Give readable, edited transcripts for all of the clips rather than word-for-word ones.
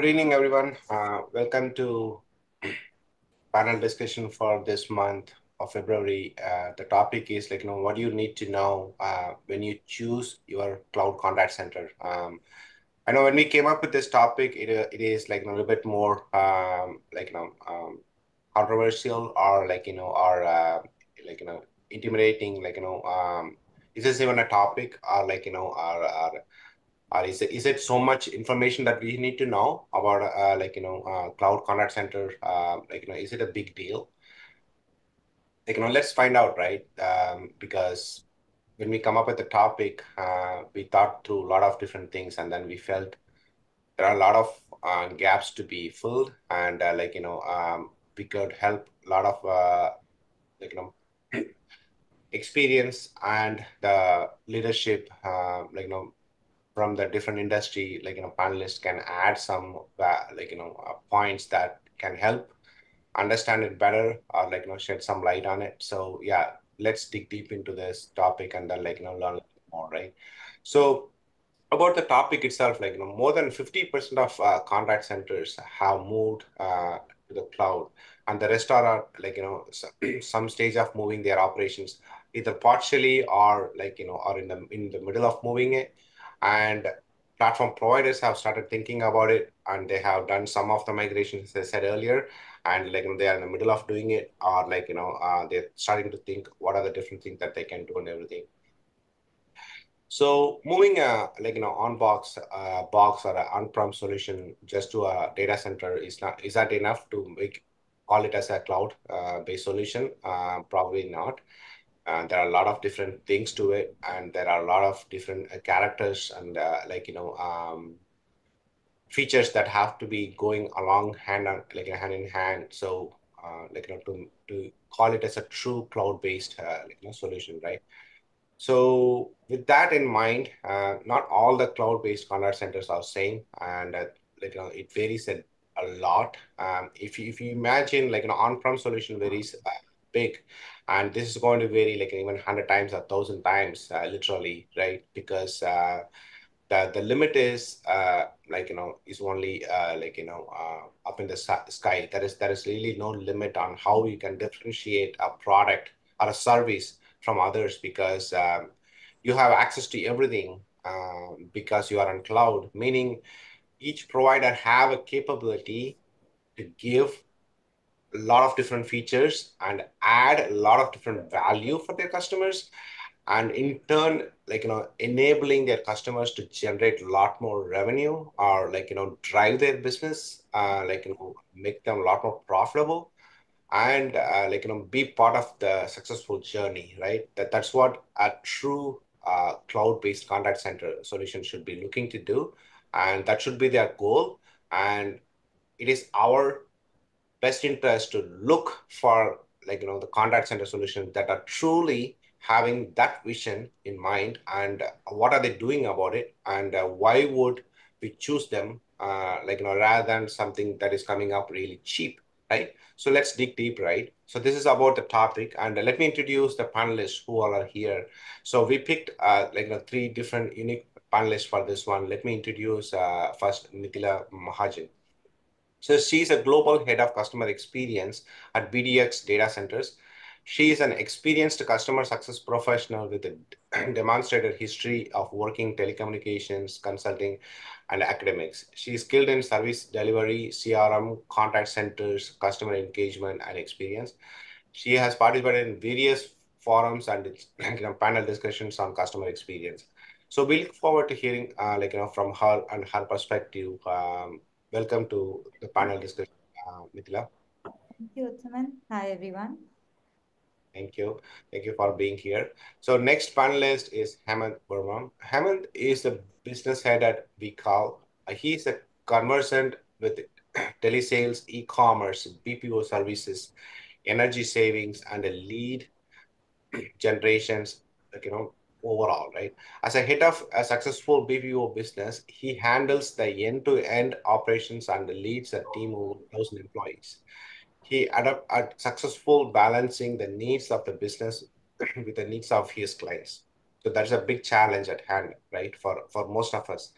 Good evening, everyone. Welcome to panel discussion for this month of February. The topic is what do you need to know when you choose your cloud contact center? I know when we came up with this topic, it is a little bit more controversial or intimidating. Is this even a topic or or is it so much information that we need to know about cloud contact center? Is it a big deal? Let's find out, right? Because when we come up with the topic, we thought through a lot of different things, and then we felt there are a lot of gaps to be filled, and we could help a lot of like you know experience and the leadership, from the different industry, panelists can add some points that can help understand it better or shed some light on it. So yeah, let's dig deep into this topic and then learn more, right? So about the topic itself, more than 50% of contact centers have moved to the cloud, and the rest are some stage of moving their operations, either partially or or in the middle of moving it. And platform providers have started thinking about it, and they have done some of the migrations, as I said earlier, and they are in the middle of doing it, or they're starting to think what are the different things that they can do and everything. So moving on box or an on-prem solution just to a data center is that enough to call it as a cloud based solution? Probably not. There are a lot of different things to it, and there are a lot of different characters and features that have to be going along hand hand in hand. So to call it as a true cloud-based solution, right? So with that in mind, not all the cloud-based contact centers are same, and it varies a lot. If you imagine an on-prem solution varies big, and this is going to vary even 100 times, 1,000 times, literally, right? Because the limit is is only up in the sky. There is really no limit on how you can differentiate a product or a service from others, because you have access to everything because you are on cloud, meaning each provider have a capability to give a lot of different features and add a lot of different value for their customers, and in turn enabling their customers to generate a lot more revenue, or drive their business, make them a lot more profitable, and be part of the successful journey, right? That's what a true cloud-based contact center solution should be looking to do, and that should be their goal. And it is our best interest to look for the contact center solutions that are truly having that vision in mind, and what are they doing about it, and why would we choose them rather than something that is coming up really cheap, right? So let's dig deep, right? So this is about the topic, and let me introduce the panelists who all are here. So we picked three different unique panelists for this one. Let me introduce first Mithila Mahajan. So she's a global head of customer experience at BDX data centers. She is an experienced customer success professional with a demonstrated history of working telecommunications, consulting, and academics. She is skilled in service delivery, CRM, contact centers, customer engagement, and experience. She has participated in various forums and panel discussions on customer experience. So we look forward to hearing from her and her perspective. Welcome to the panel discussion, Mithila. Thank you, Uttaman. Hi, everyone. Thank you. Thank you for being here. So next panelist is Hemant Burman. Hemant is the business head at VCAL. He's a conversant with telesales, e-commerce, BPO services, energy savings, and a lead generations, overall, right? As a head of a successful BPO business, he handles the end-to-end operations and leads a team of 1,000 employees. He at successful balancing the needs of the business with the needs of his clients. So that's a big challenge at hand, right? For most of us.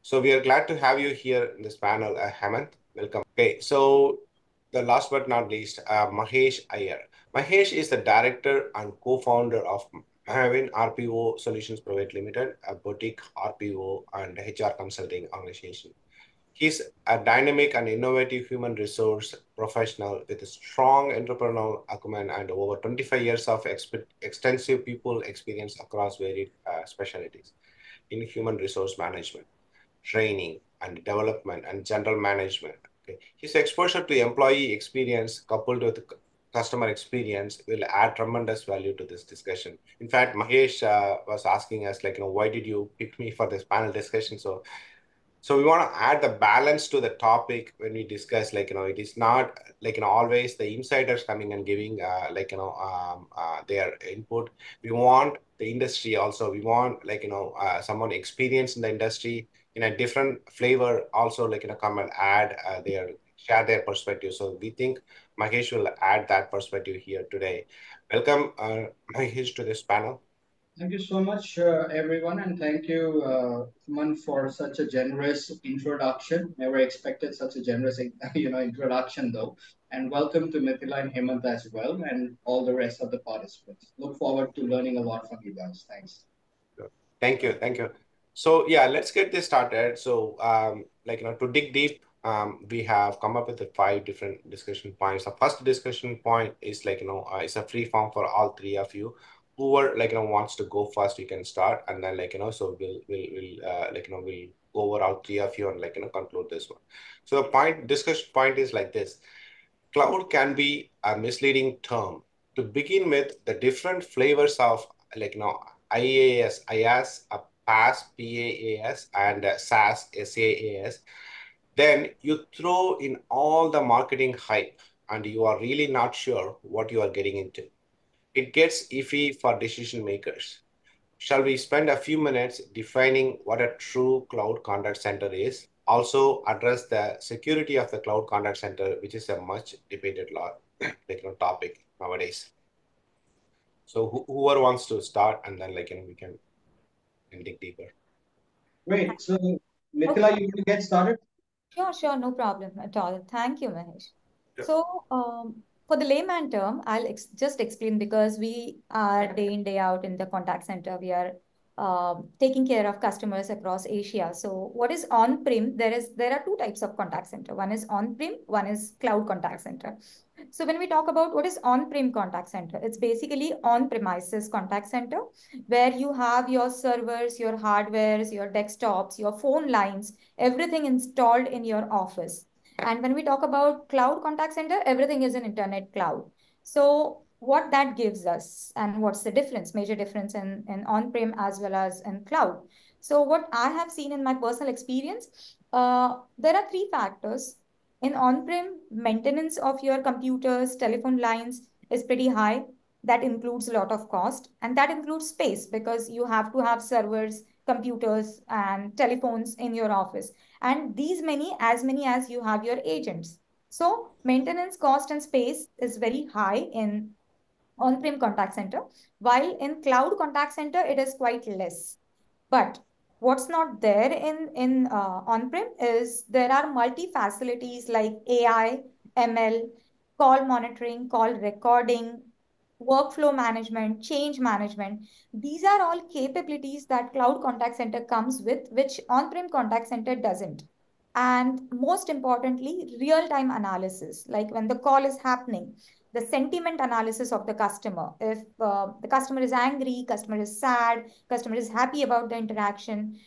So we are glad to have you here in this panel, Hemant. Welcome. Okay, so the last but not least, Mahesh Iyer. Mahesh is the director and co-founder of Mahavin RPO Solutions Private Limited, a boutique RPO and HR consulting organization. He's a dynamic and innovative human resource professional with a strong entrepreneurial acumen and over 25 years of extensive people experience across varied specialties in human resource management, training and development, and general management. Okay. His exposure to employee experience coupled with customer experience will add tremendous value to this discussion. In fact, Mahesh was asking us, like, why did you pick me for this panel discussion? So we want to add the balance to the topic when we discuss, like, it is not like, always the insiders coming and giving, their input. We want the industry also. We want, like, someone experienced in the industry in a different flavor also, like, come and add share their perspective. So we think Mahesh will add that perspective here today. Welcome, Mahesh, to this panel. Thank you so much, everyone, and thank you, Man, for such a generous introduction. Never expected such a generous, introduction though. And welcome to Mithila and Hemant as well, and all the rest of the participants. Look forward to learning a lot from you guys. Thanks. Sure. Thank you. Thank you. So yeah, let's get this started. So to dig deep, we have come up with the five different discussion points. The first discussion point is, it's a free form for all three of you. Whoever, wants to go first, you can start, and then, so we'll go over all three of you and, conclude this one. So the discussion point is like this. Cloud can be a misleading term. To begin with, the different flavors of, IaaS, IaaS, PaaS, PaaS, and SaaS, SaaS. Then you throw in all the marketing hype, and you are really not sure what you are getting into. It gets iffy for decision makers. Shall we spend a few minutes defining what a true cloud contact center is? Also address the security of the cloud contact center, which is a much debated lot, topic nowadays. So whoever wants to start, and then, we can dig deeper. Great. So, Okay. Mithila, you want to get started? Sure, no problem at all. Thank you, Mahesh. Yeah. So, for the layman term, I'll just explain because we are day in, day out in the contact center. We are taking care of customers across Asia. So, what is on-prem? There are two types of contact center. One is on-prem, one is cloud contact center. So, when we talk about what is on-prem contact center, it's basically on-premises contact center where you have your servers, your hardwares, your desktops, your phone lines, everything installed in your office. And when we talk about cloud contact center, everything is an internet cloud. So what that gives us and what's the difference, major difference in on-prem as well as in cloud. So what I have seen in my personal experience, there are three factors. In on-prem, maintenance of your computers, telephone lines is pretty high. That includes a lot of cost, and that includes space because you have to have servers, computers, and telephones in your office, and these many as you have your agents. So maintenance cost and space is very high in on-prem contact center, while in cloud contact center it is quite less. But what's not there in on-prem is there are multi facilities like AI, ML, call monitoring, call recording, workflow management, change management. These are all capabilities that cloud contact center comes with, which on-prem contact center doesn't. And most importantly, real-time analysis, like when the call is happening, the sentiment analysis of the customer. If the customer is angry, customer is sad, customer is happy about the interaction,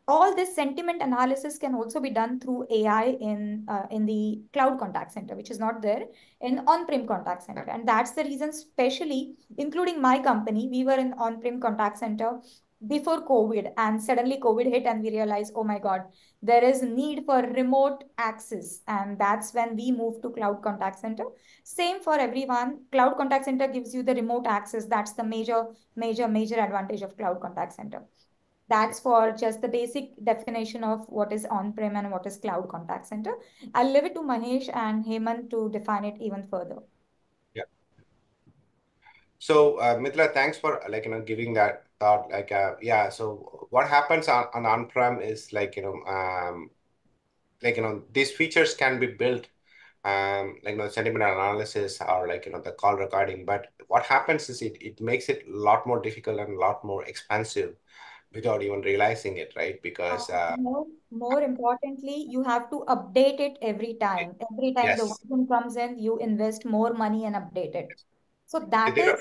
all this sentiment analysis can also be done through AI in the cloud contact center, which is not there in on-prem contact center. And that's the reason, especially including my company, we were in on-prem contact center before COVID, and suddenly COVID hit, and we realized, oh my God, there is need for remote access, and that's when we moved to cloud contact center. Same for everyone. Cloud contact center gives you the remote access. That's the major advantage of cloud contact center. That's for just the basic definition of what is on-prem and what is cloud contact center. I'll leave it to Mahesh and Hemant to define it even further. Yeah. So, Mithila, thanks for, giving that thought like yeah. So what happens on-prem is like these features can be built sentiment analysis or the call recording, but what happens is it makes it a lot more difficult and a lot more expensive without even realizing it, right? Because More importantly, you have to update it every time. Every time the yes, version comes in, you invest more money and update it. So they don't,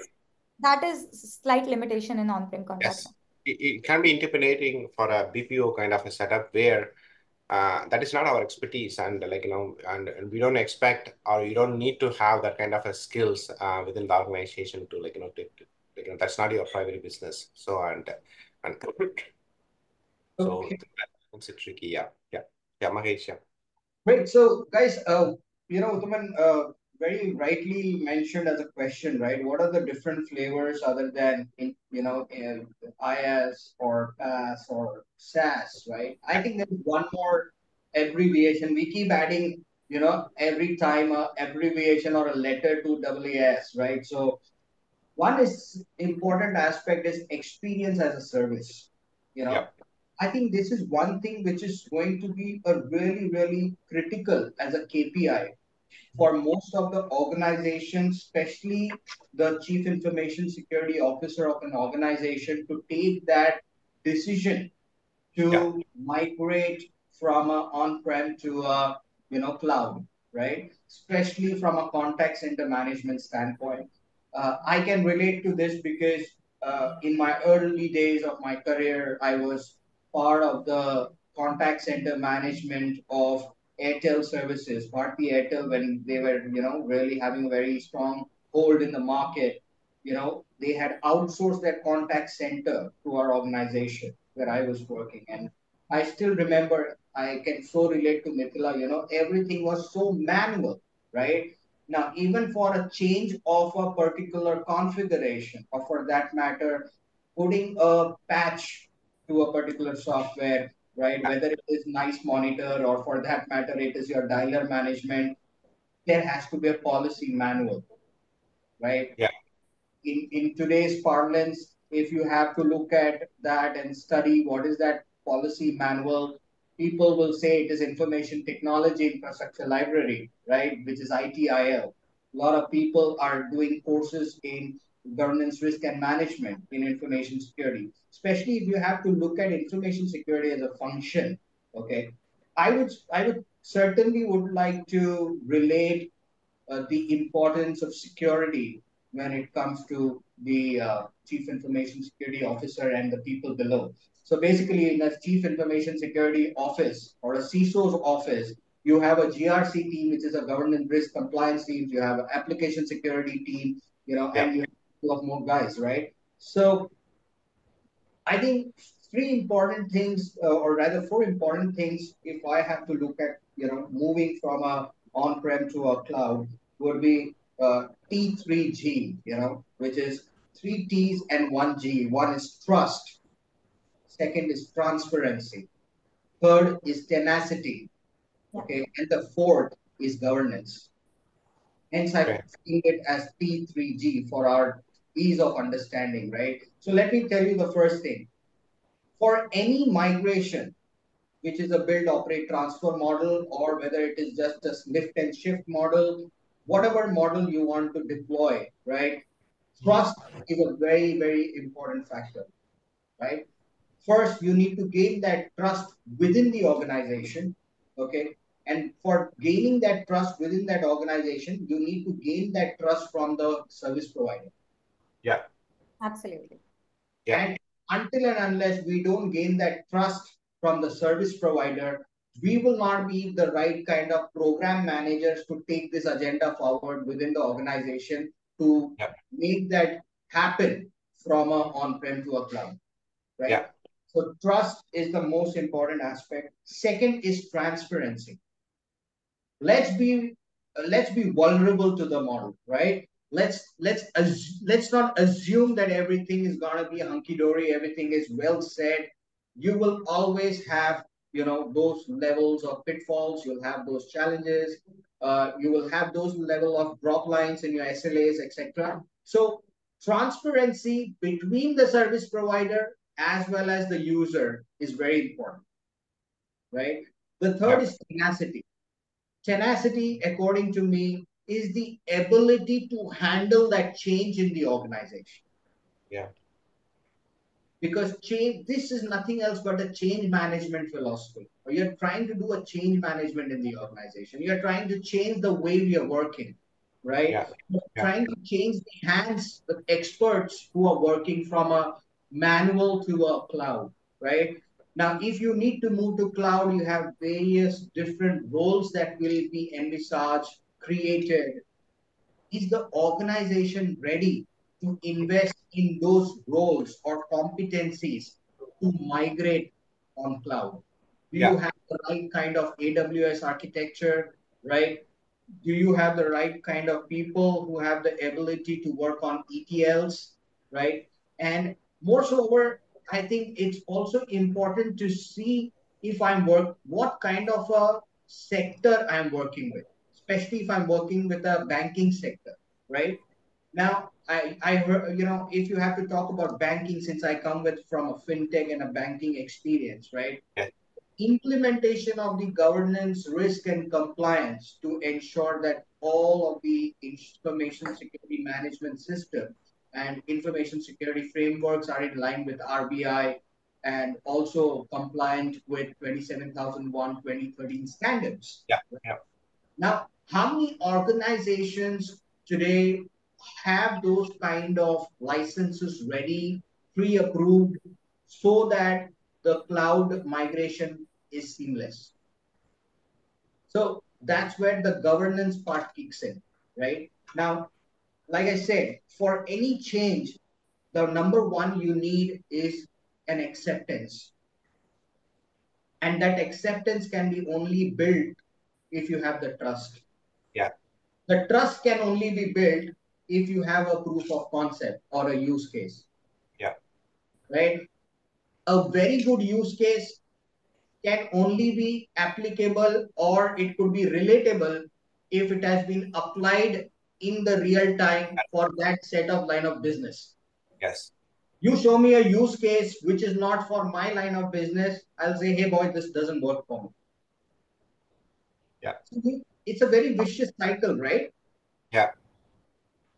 that is slight limitation in on-prem contact yes, center. it can be intimidating for a BPO kind of a setup where that is not our expertise, and and we don't expect or you don't need to have that kind of a skills within the organization to that's not your primary business. So and so Okay. it's tricky. Yeah, yeah, yeah, Mahesh. Yeah, Great. So, guys, Uthaman very rightly mentioned as a question, right? What are the different flavors other than, IaaS or PaaS or SaaS, right? I yeah, think there's one more abbreviation. We keep adding, every time a abbreviation or a letter to WAS, right? So, one is important aspect is experience as a service. You yeah, know, I think this is one thing which is going to be a really, really critical as a KPI for most of the organizations, especially the chief information security officer of an organization to take that decision yeah, to migrate from a on-prem to a cloud, right? Especially from a contact center management standpoint. I can relate to this because in my early days of my career, I was part of the contact center management of Airtel services, Bharti Airtel, when they were really having a very strong hold in the market. They had outsourced their contact center to our organization where I was working. And I still remember, I can so relate to Mithila, everything was so manual, right? Now, even for a change of a particular configuration, or for that matter, putting a patch to a particular software, right? Whether it is nice monitor or for that matter, it is your dialer management, there has to be a policy manual, right? yeah, In today's parlance, if you have to look at that and study what is that policy manual, people will say it is information technology infrastructure library, right? Which is ITIL. A lot of people are doing courses in governance, risk, and management in information security, especially if you have to look at information security as a function. Okay, I would certainly would like to relate the importance of security when it comes to the chief information security officer and the people below. So basically, in a chief information security office or a CISO's office, you have a GRC team, which is a governance risk compliance team. You have an application security team, yeah, and you have a couple of more guys, right? So I think three important things, or rather four important things, if I have to look at, moving from a on-prem to a cloud, would be T3G, which is three T's and one G. One is trust. Second is transparency. Third is tenacity. Yeah, Okay. And the fourth is governance. Hence, I okay, think it as T3G for our ease of understanding, right? So let me tell you the first thing. For any migration, which is a build, operate, transfer model, or whether it is just a lift and shift model, whatever model you want to deploy, right? Trust is a very, very important factor, right? First, you need to gain that trust within the organization, okay? And for gaining that trust within that organization, you need to gain that trust from the service provider. yeah, absolutely. yeah, And until and unless we don't gain that trust from the service provider, we will not be the right kind of program managers to take this agenda forward within the organization to yeah, make that happen from a on-prem to a cloud, right? yeah, So trust is the most important aspect. Second is transparency. Let's be vulnerable to the model, right? Let's not assume that everything is gonna be hunky dory, everything is well said. You will always have those levels of pitfalls. You'll have those challenges. You will have those level of drop lines in your SLAs, etc. So Transparency between the service provider as well as the user is very important, right? The third Yeah. is tenacity. Tenacity, according to me, is the ability to handle that change in the organization. Yeah. Because change, this is nothing else but a change management philosophy. You're trying to do a change management in the organization. You're trying to change the way we are working, right? Yeah. You're Yeah. trying to change the hands, the experts who are working from a manual to a cloud, right? Now, if you need to move to cloud, you have various different roles that will be envisaged, created. Is the organization ready to invest in those roles or competencies to migrate on cloud? Do you Yeah. have the right kind of AWS architecture, right? Do you have the right kind of people who have the ability to work on ETLs, right? And moreover, I think it's also important to see if what kind of a sector I'm working with, especially if I'm working with a banking sector, right? Now, I heard, if you have to talk about banking, since I come with from a fintech and a banking experience, right? Yeah. Implementation of the governance, risk, and compliance to ensure that all of the information security management system and information security frameworks are in line with RBI and also compliant with 27001 2013 standards. Yeah. Yeah. Now, how many organizations today have those kind of licenses ready, pre-approved, so that the cloud migration is seamless? So that's where the governance part kicks in, right? Now, like I said, for any change, the number one you need is an acceptance. And that acceptance can be only built if you have the trust. Yeah. The trust can only be built if you have a proof of concept or a use case, Yeah. right? A very good use case can only be applicable or it could be relatable if it has been applied in the real time for that set of line of business. Yes. You show me a use case which is not for my line of business, I'll say, hey boy, this doesn't work for me. Yeah. So it's a very vicious cycle, right? Yeah.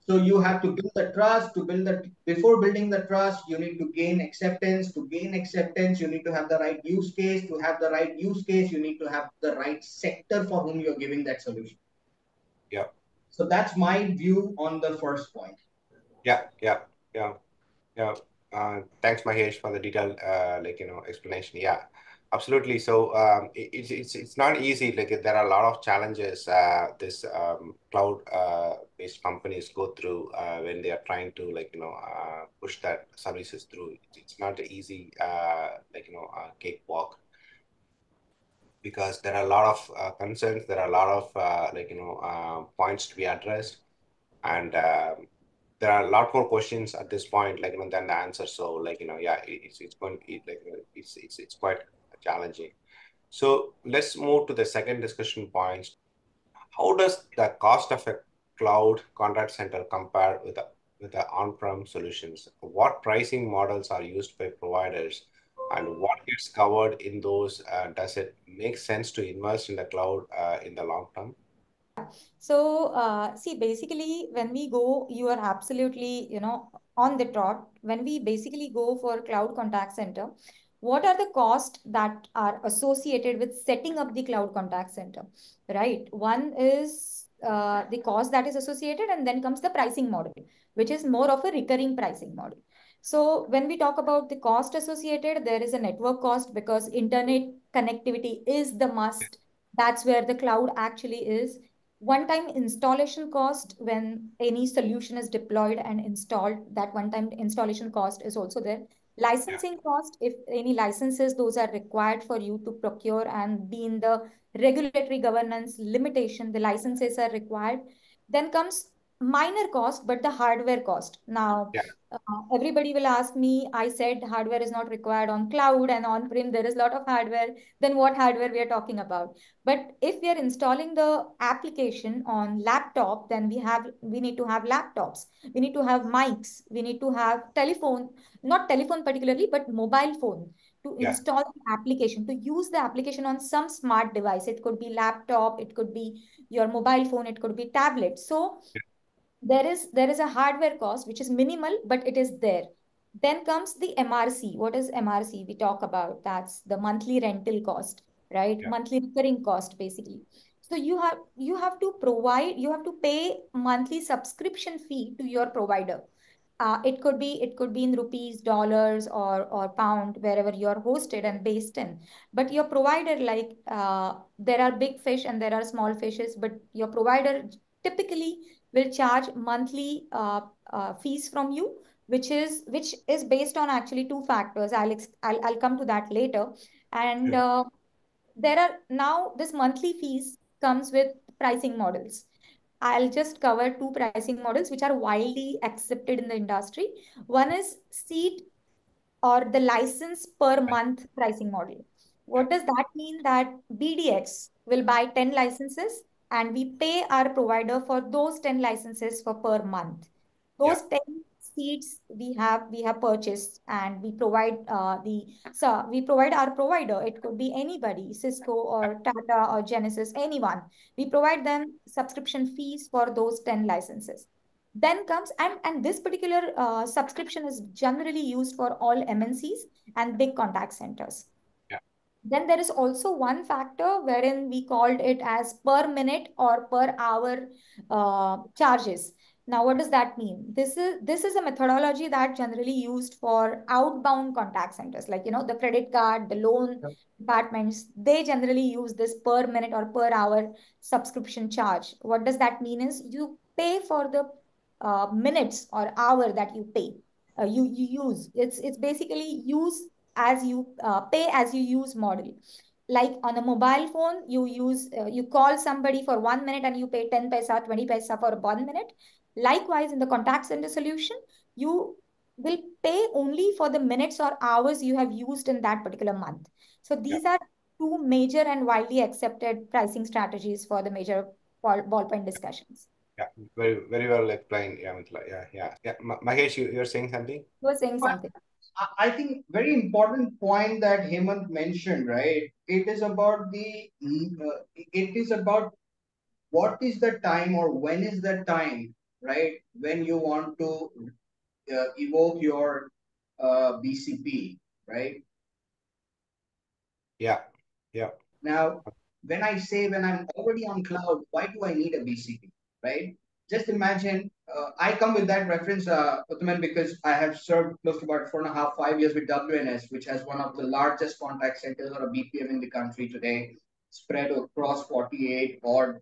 So you have to build the trust. To build the Before building the trust, you need to gain acceptance. To gain acceptance, you need to have the right use case. To have the right use case, you need to have the right sector for whom you're giving that solution. Yeah. So that's my view on the first point. Yeah. Yeah. Yeah. Yeah. Thanks, Mahesh, for the detailed, explanation. Yeah, absolutely. So, it's not easy. Like, there are a lot of challenges this cloud based companies go through when they are trying to, push that services through. It's not an easy cakewalk, because there are a lot of concerns. There are a lot of points to be addressed, and there are a lot more questions at this point, than the answer. So, yeah, it's going it's quite challenging. So let's move to the second discussion point. How does the cost of a cloud contact center compare with the on-prem solutions? What pricing models are used by providers, and what gets covered in those? Does it make sense to invest in the cloud in the long term? So, see, basically, when we go, you are absolutely, on the trot. When we basically go for cloud contact center, what are the costs that are associated with setting up the cloud contact center, right? One is the cost that is associated, and then comes the pricing model, which is more of a recurring pricing model. So when we talk about the cost associated, there is a network cost because internet connectivity is the must. That's where the cloud actually is. One-time installation cost when any solution is deployed and installed, that one-time installation cost is also there. Yeah. Licensing cost, if any licenses, those are required for you to procure and be in the regulatory governance limitation, the licenses are required. Then comes minor cost, but the hardware cost. Now, Yeah. everybody will ask me, I said hardware is not required on cloud and on-prem, there is a lot of hardware. Then what hardware we are talking about? But if we are installing the application on laptop, then we need to have laptops. We need to have mics. We need to have telephone, not telephone particularly, but mobile phone to Yeah. install the application, to use the application on some smart device. It could be laptop, it could be your mobile phone, it could be tablet. So there is a hardware cost which is minimal, but it is there. Then comes the MRC. What is MRC? We talk about that's the monthly rental cost, right? Yeah. Monthly recurring cost, basically. So you have to pay monthly subscription fee to your provider. It could be in rupees, dollars, or pound, wherever you're hosted and based in. But your provider, like, there are big fish and there are small fishes, but your provider typically will charge monthly fees from you, which is based on actually two factors. I'll come to that later. And Sure. there are now this monthly fees comes with pricing models. I'll just cover two pricing models which are widely accepted in the industry. One is seat or the license per month pricing model. Yeah. What does that mean? That BDX will buy 10 licenses and we pay our provider for those 10 licenses for per month. Yeah. Those 10 seats we have purchased, and we provide our provider. It could be anybody, Cisco or Tata or Genesis, anyone. We provide them subscription fees for those 10 licenses. Then comes, and this particular subscription is generally used for all MNCs and big contact centers. Yeah. Then there is also one factor wherein we called it as per minute or per hour charges. Now, what does that mean? This is a methodology that generally used for outbound contact centers, like, the credit card, the loan Yeah. departments. They generally use this per minute or per hour subscription charge. What does that mean is you pay for the minutes or hour that you pay. You use, it's basically use as you pay as you use model. Like on a mobile phone, you call somebody for 1 minute and you pay 10 paisa, 20 paisa for 1 minute. Likewise, in the contact center solution, you will pay only for the minutes or hours you have used in that particular month. So Yeah. these are two major and widely accepted pricing strategies for the major ballpoint discussions. Yeah. Very, very well explained. Yeah, Mithila. Yeah. Yeah. Yeah. Mahesh, you're saying something? You were saying something. I think very important point that Hemant mentioned, right? It is about what is the time or when is the time, right? When you want to evoke your BCP, right? Yeah. Yeah. Now, when I'm already on cloud, why do I need a BCP, right? Just imagine, I come with that reference, Uthman, because I have served close to about 4.5, 5 years with WNS, which has one of the largest contact centers or a BPM in the country today, spread across 48 odd,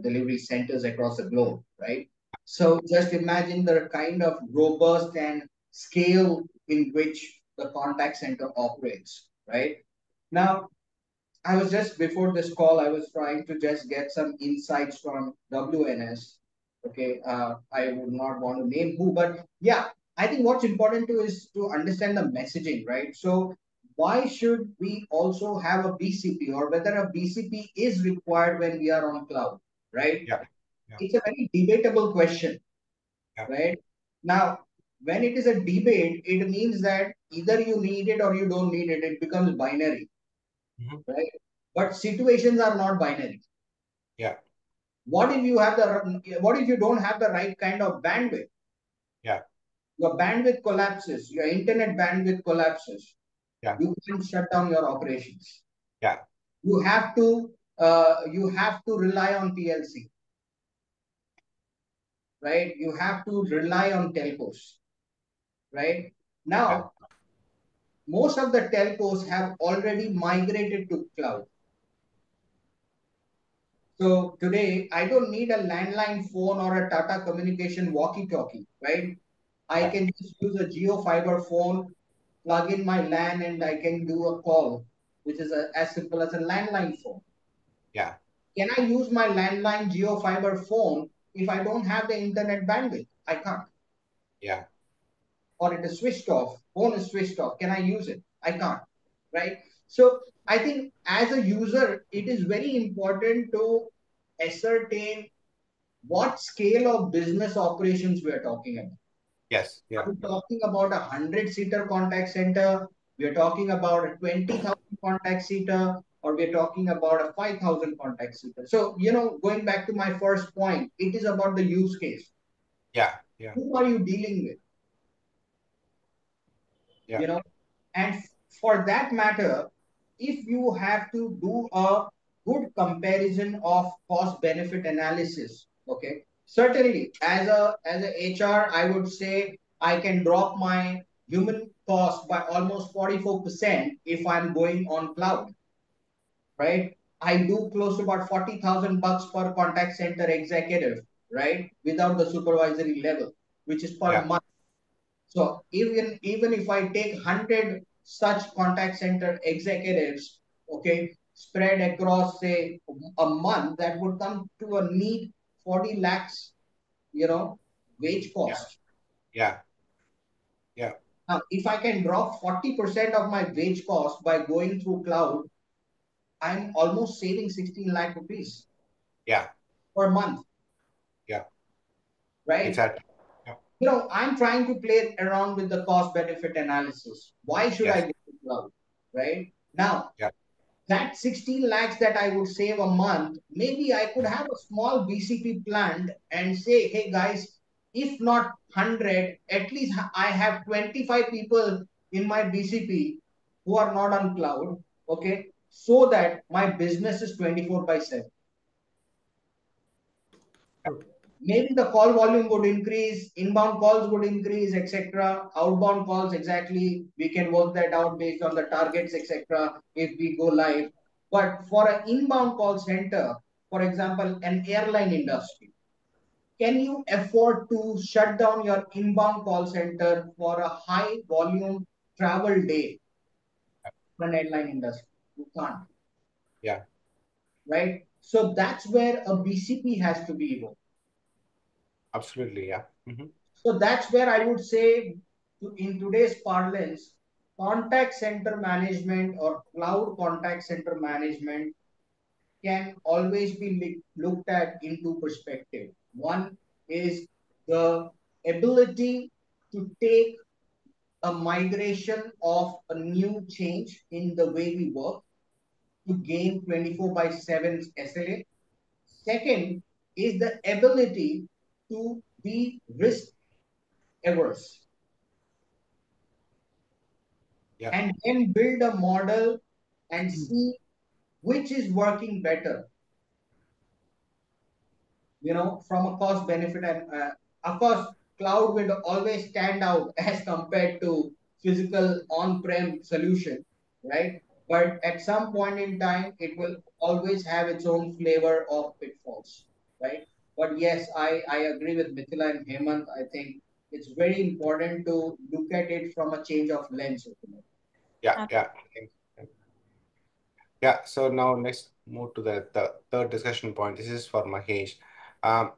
delivery centers across the globe, right? So just imagine the kind of robust and scale in which the contact center operates, right? Now, I was just before this call, I was trying to just get some insights from WNS. Okay, I would not want to name who, but yeah, I think what's important to is to understand the messaging, right? So why should we also have a BCP, or whether a BCP is required when we are on cloud, right? Yeah. Yeah. It's a very debatable question, Yeah. right? Now, when it is a debate, it means that either you need it or you don't need it. It becomes binary, Mhm. right? But situations are not binary. Yeah. What if you don't have the right kind of bandwidth? Yeah. Your bandwidth collapses, your internet bandwidth collapses. Yeah. You can't shut down your operations. Yeah. You have to rely on PLC, right? You have to rely on telcos, right? Yeah. Now, most of the telcos have already migrated to cloud. So today, I don't need a landline phone or a Tata communication walkie-talkie, right? I Yeah. can just use a Geo fiber phone, plug in my LAN, and I can do a call, which is as simple as a landline phone. Yeah. Can I use my landline Geo fiber phone if I don't have the internet bandwidth? I can't. Yeah. Or it is switched off, phone is switched off. Can I use it? I can't, right? So I think as a user, it is very important to ascertain what scale of business operations we are talking about. Yes. Yeah. Are we talking about a 100-seater contact center? We are talking about a 20,000 contact seater, or we're talking about a 5,000 contact seater. So, going back to my first point, it is about the use case. Yeah. Yeah. Who are you dealing with? Yeah. And for that matter, if you have to do a good comparison of cost benefit analysis, okay, certainly as a HR, I would say I can drop my human cost by almost 44% if I'm going on cloud, right? I do close to about 40,000 bucks per contact center executive, right, without the supervisory level, which is per Yeah. month. So even if I take 100 such contact center executives, okay, spread across say a month, that would come to a neat 40 lakhs, wage Yeah. cost. Yeah. Yeah. Now, if I can drop 40% of my wage cost by going through cloud, I'm almost saving 16 lakh rupees Yeah. per month, Yeah. right? Exactly. Yeah. I'm trying to play around with the cost benefit analysis. Why should I Yes. go to cloud, right? Now, Yeah. that 16 lakhs that I would save a month, maybe I could have a small BCP plant and say, hey guys, if not 100, at least I have 25 people in my BCP who are not on cloud, okay, so that my business is 24 by 7. Maybe the call volume would increase, inbound calls would increase, etc. Outbound calls, exactly. We can work that out based on the targets, etc. if we go live. But for an inbound call center, for example, an airline industry, can you afford to shut down your inbound call center for a high volume travel day for an airline industry? You can't, Yeah. right? So that's where a BCP has to be evolved. Absolutely. Yeah. Mm-hmm. So that's where I would say, in today's parlance, contact center management or cloud contact center management can always be looked at in two perspectives. One is the ability to take a migration of a new change in the way we work to gain 24 by 7 SLA. Second is the ability to be risk averse Yeah. and then build a model and see which is working better, from a cost benefit. And of course, cloud will always stand out as compared to physical on-prem solution, right? But at some point in time, it will always have its own flavor of pitfalls, right? But yes, I agree with Mithila and Hemant. I think it's very important to look at it from a change of lens. Yeah. Yeah. Yeah, so now let's move to the third discussion point. This is for Mahesh. Um,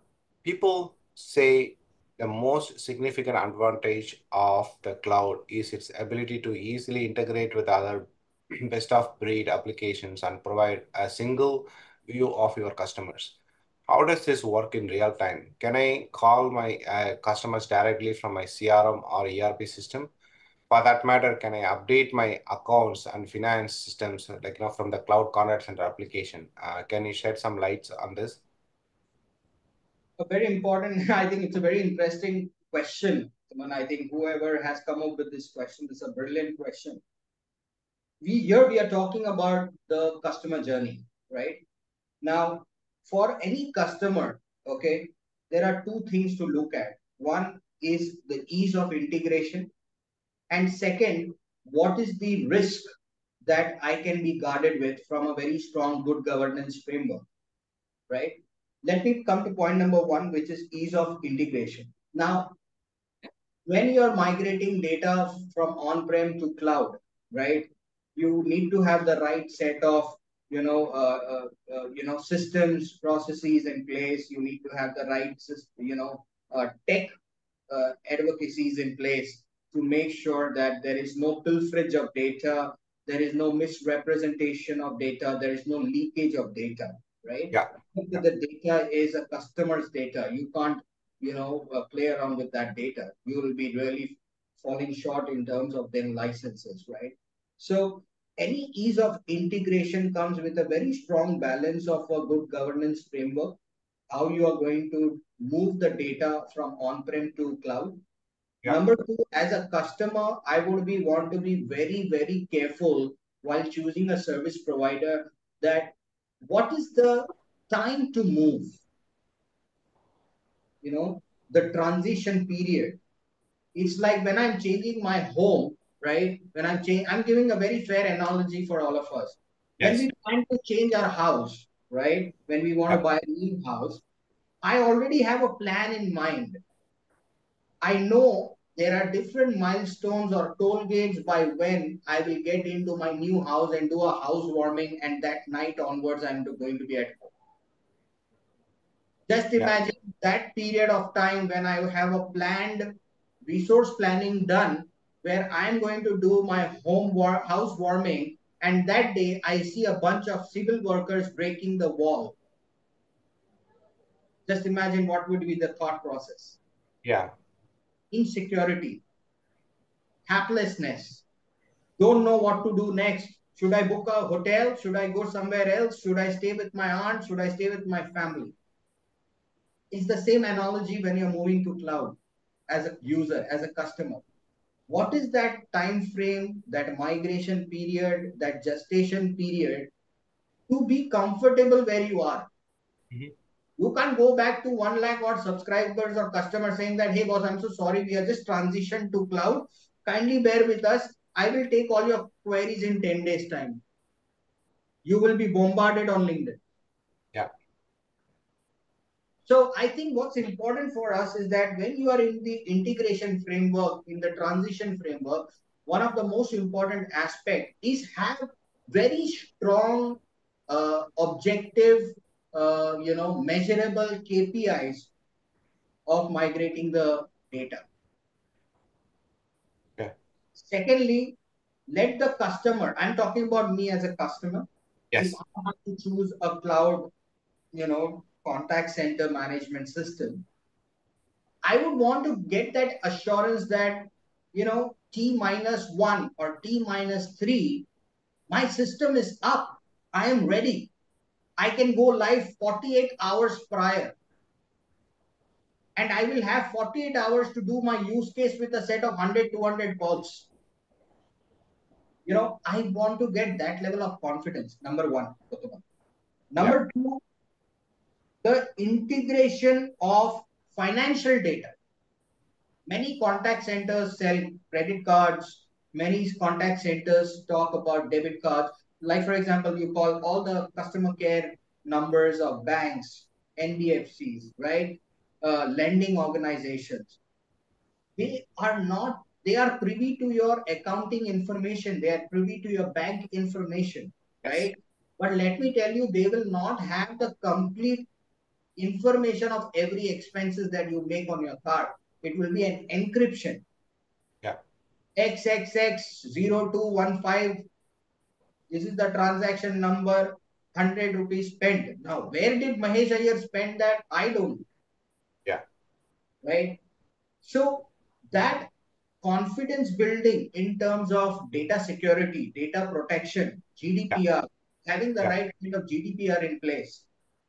People say the most significant advantage of the cloud is its ability to easily integrate with other best of breed applications and provide a single view of your customers. How does this work in real time? Can I call my customers directly from my CRM or ERP system? For that matter, can I update my accounts and finance systems from the cloud contact center application? Can you shed some lights on this? A very important, I think it's a very interesting question. I think whoever has come up with this question, this is a brilliant question. We are talking about the customer journey, right? Now, for any customer, okay, there are two things to look at. One is the ease of integration, and second, what is the risk that I can be guarded with from a very strong good governance framework, right? Let me come to point number one, which is ease of integration. Now, when you're migrating data from on-prem to cloud, right, you need to have the right set of systems, processes in place. You need to have the right, tech advocacies in place to make sure that there is no pilferage of data, there is no misrepresentation of data, there is no leakage of data, right? Yeah. Yeah. The data is a customer's data. You can't, play around with that data. You will be really falling short in terms of their licenses, right? So any ease of integration comes with a very strong balance of a good governance framework, how you are going to move the data from on-prem to cloud. Yeah. Number two, as a customer, I would be want to be very, very careful while choosing a service provider that what is the time to move, the transition period. It's like when I'm changing my home, right? I'm giving a very fair analogy for all of us. When Yes. we plan to change our house, right? When we want to Yeah. buy a new house, I already have a plan in mind. I know there are different milestones or toll gates by when I will get into my new house and do a housewarming, and that night onwards, I'm going to be at home. Just Yeah. imagine that period of time when I have a planned resource planning done, where I'm going to do my housewarming, and that day I see a bunch of civil workers breaking the wall. Just imagine what would be the thought process. Yeah. Insecurity, haplessness, don't know what to do next. Should I book a hotel? Should I go somewhere else? Should I stay with my aunt? Should I stay with my family? It's the same analogy when you're moving to cloud as a user, as a customer. What is that time frame, that migration period, that gestation period to be comfortable where you are? Mhm. You can't go back to 1 lakh or subscribers or customers saying that, hey, boss, I'm so sorry. We are just transitioned to cloud. Kindly bear with us. I will take all your queries in 10 days' time. You will be bombarded on LinkedIn. Yeah. So I think what's important for us is that when you are in the integration framework, in the transition framework, one of the most important aspect is have very strong, objective, measurable KPIs of migrating the data. Yeah. Secondly, let the customer, I'm talking about me as a customer, if Yes. I have to choose a cloud, contact center management system, I would want to get that assurance that, T minus one or T minus three, my system is up. I am ready. I can go live 48 hours prior. And I will have 48 hours to do my use case with a set of 100, 200 calls. I want to get that level of confidence. Number one. Yeah. Number two, the integration of financial data. Many contact centers sell credit cards. Many contact centers talk about debit cards. Like, for example, you call all the customer care numbers of banks, NBFCs, right? Lending organizations. They are privy to your accounting information. They are privy to your bank information, Yes. right? But let me tell you, they will not have the complete information of every expenses that you make on your card. It will be an encryption. Yeah. XXX0215. This is the transaction number. 100 rupees spent. Now, where did Mahesh Iyer spend that? I don't know, Yeah. right? So that confidence building in terms of data security, data protection, Yeah. GDPR, having the Yeah. right kind of GDPR in place,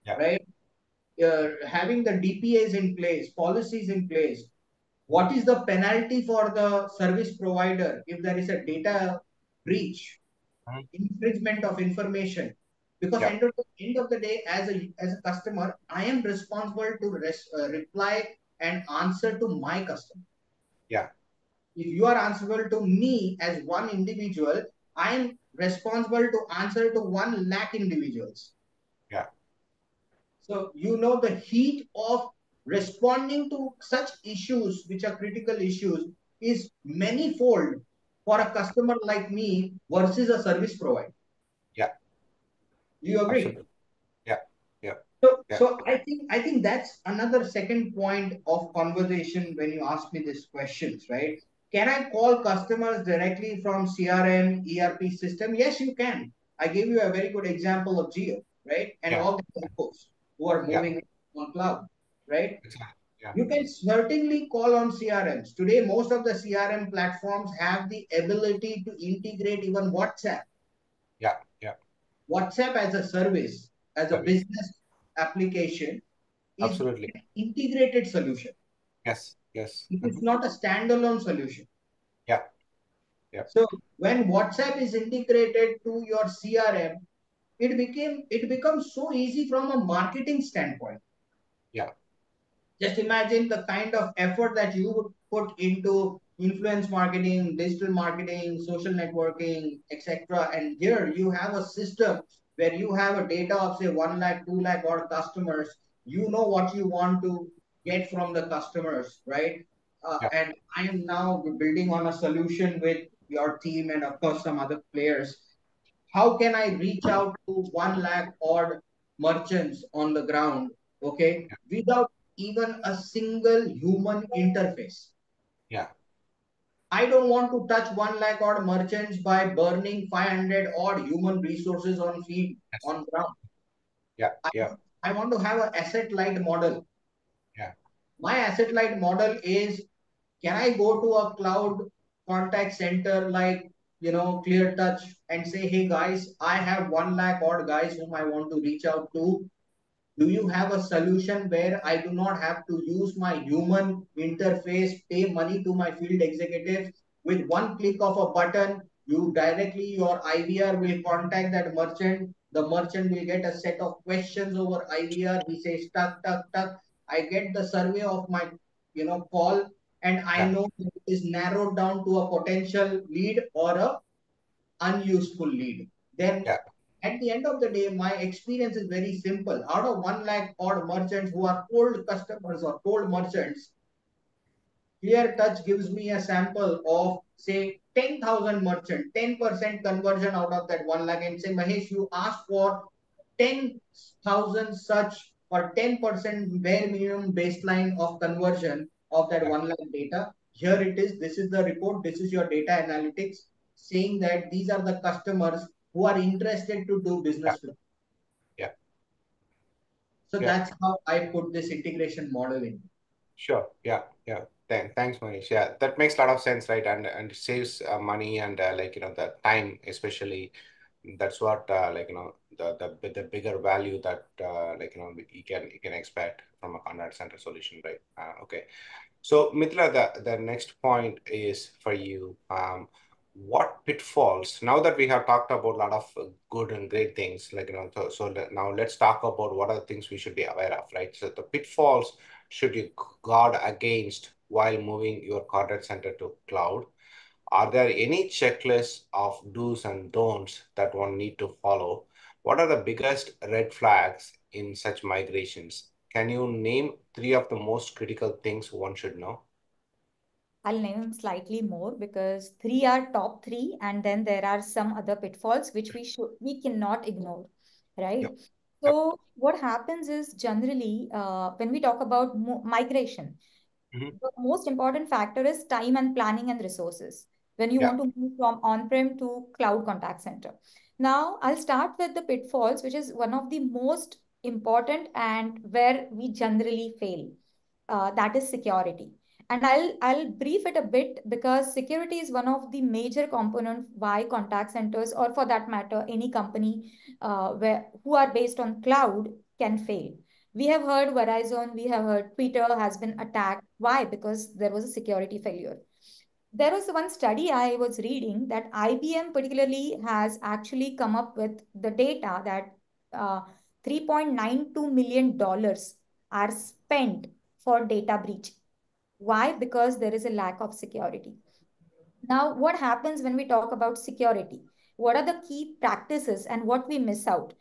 Yeah. right? Having the DPAs in place, policies in place. What is the penalty for the service provider if there is a data breach, Mhm. infringement of information? Because Yeah. end of the day, as a customer, I am responsible to reply and answer to my customer. Yeah. If you are answerable to me as one individual, I am responsible to answer to 1 lakh individuals. Yeah. So, the heat of responding to such issues, which are critical issues, is manifold for a customer like me versus a service provider. Yeah. Do you agree? Absolutely. Yeah. Yeah. So, Yeah. I think that's another second point of conversation when you ask me these questions, right? Can I call customers directly from CRM, ERP system? Yes, you can. I gave you a very good example of Geo, right? And Yeah. all the telcos who are Yeah. moving on cloud, right? Exactly. Yeah. You can certainly call on CRMs. Today, most of the CRM platforms have the ability to integrate even WhatsApp. Yeah. Yeah. WhatsApp as a service, as a Service. business application, is Absolutely. an integrated solution. Yes. Yes. It is not a standalone solution. Yeah. Yeah. So when WhatsApp is integrated to your CRM, it becomes so easy from a marketing standpoint. Yeah. Just imagine the kind of effort that you would put into influence marketing, digital marketing, social networking, etc. And here you have a system where you have a data of say 1 lakh, 2 lakh or customers. You know what you want to get from the customers, right? Yeah. And I am now building on a solution with your team and of course some other players. How can I reach out to 1 lakh odd merchants on the ground, okay, without even a single human interface? Yeah. I don't want to touch 1 lakh odd merchants by burning 500 odd human resources on field Yes. on ground. Yeah. I Yeah. want, I want to have an asset light model. Yeah. My asset light model is, can I go to a cloud contact center like clear touch and say, hey guys, I have 1 lakh odd guys whom I want to reach out to. Do you have a solution where I do not have to use my human interface, pay money to my field executives? With one click of a button, you directly, your IVR will contact that merchant. The merchant will get a set of questions over IVR. He says, tuck, tuck, tuck. I get the survey of my, call, and I Yeah. know it is narrowed down to a potential lead or a unuseful lead. Then Yeah. at the end of the day, my experience is very simple. Out of 1 lakh odd merchants who are cold customers or cold merchants, Clear Touch gives me a sample of say 10,000 merchant, 10% conversion out of that 1 lakh, and say, Mahesh, you asked for 10,000 such or 10% bare minimum baseline of conversion of that Yeah. 1 lakh data. Here it is. This is the report. This is your data analytics saying that these are the customers who are interested to do Yeah. business with. Yeah. So Yeah. that's how I put this integration model in. Sure. Yeah. Yeah. Thanks, Manish. Yeah, that makes a lot of sense, right? And it saves money and the time, especially. That's what the bigger value that you can expect from a contact center solution, right? Okay. So, Mithila, the next point is for you. What pitfalls, now that we have talked about a lot of good and great things, now let's talk about what are the things we should be aware of, right? So, the pitfalls should you guard against while moving your contact center to cloud? Are there any checklists of do's and don'ts that one need to follow? What are the biggest red flags in such migrations? Can you name three of the most critical things one should know? I'll name slightly more because three are top three, and then there are some other pitfalls which we cannot ignore, right? Yep. Yep. So what happens is generally when we talk about migration, Hmm. the most important factor is time and planning and resources when you Yeah. want to move from on-prem to cloud contact center. Now, I'll start with the pitfalls, which is one of the most important and where we generally fail. That is security. And I'll brief it a bit because security is one of the major components why contact centers, or for that matter, any company who are based on cloud can fail. We have heard Verizon, we have heard Twitter has been attacked. Why? Because there was a security failure. There was one study I was reading that IBM particularly has actually come up with the data that $3.92 million are spent for data breach. Why? Because there is a lack of security. Now, what happens when we talk about security? What are the key practices and what we miss out?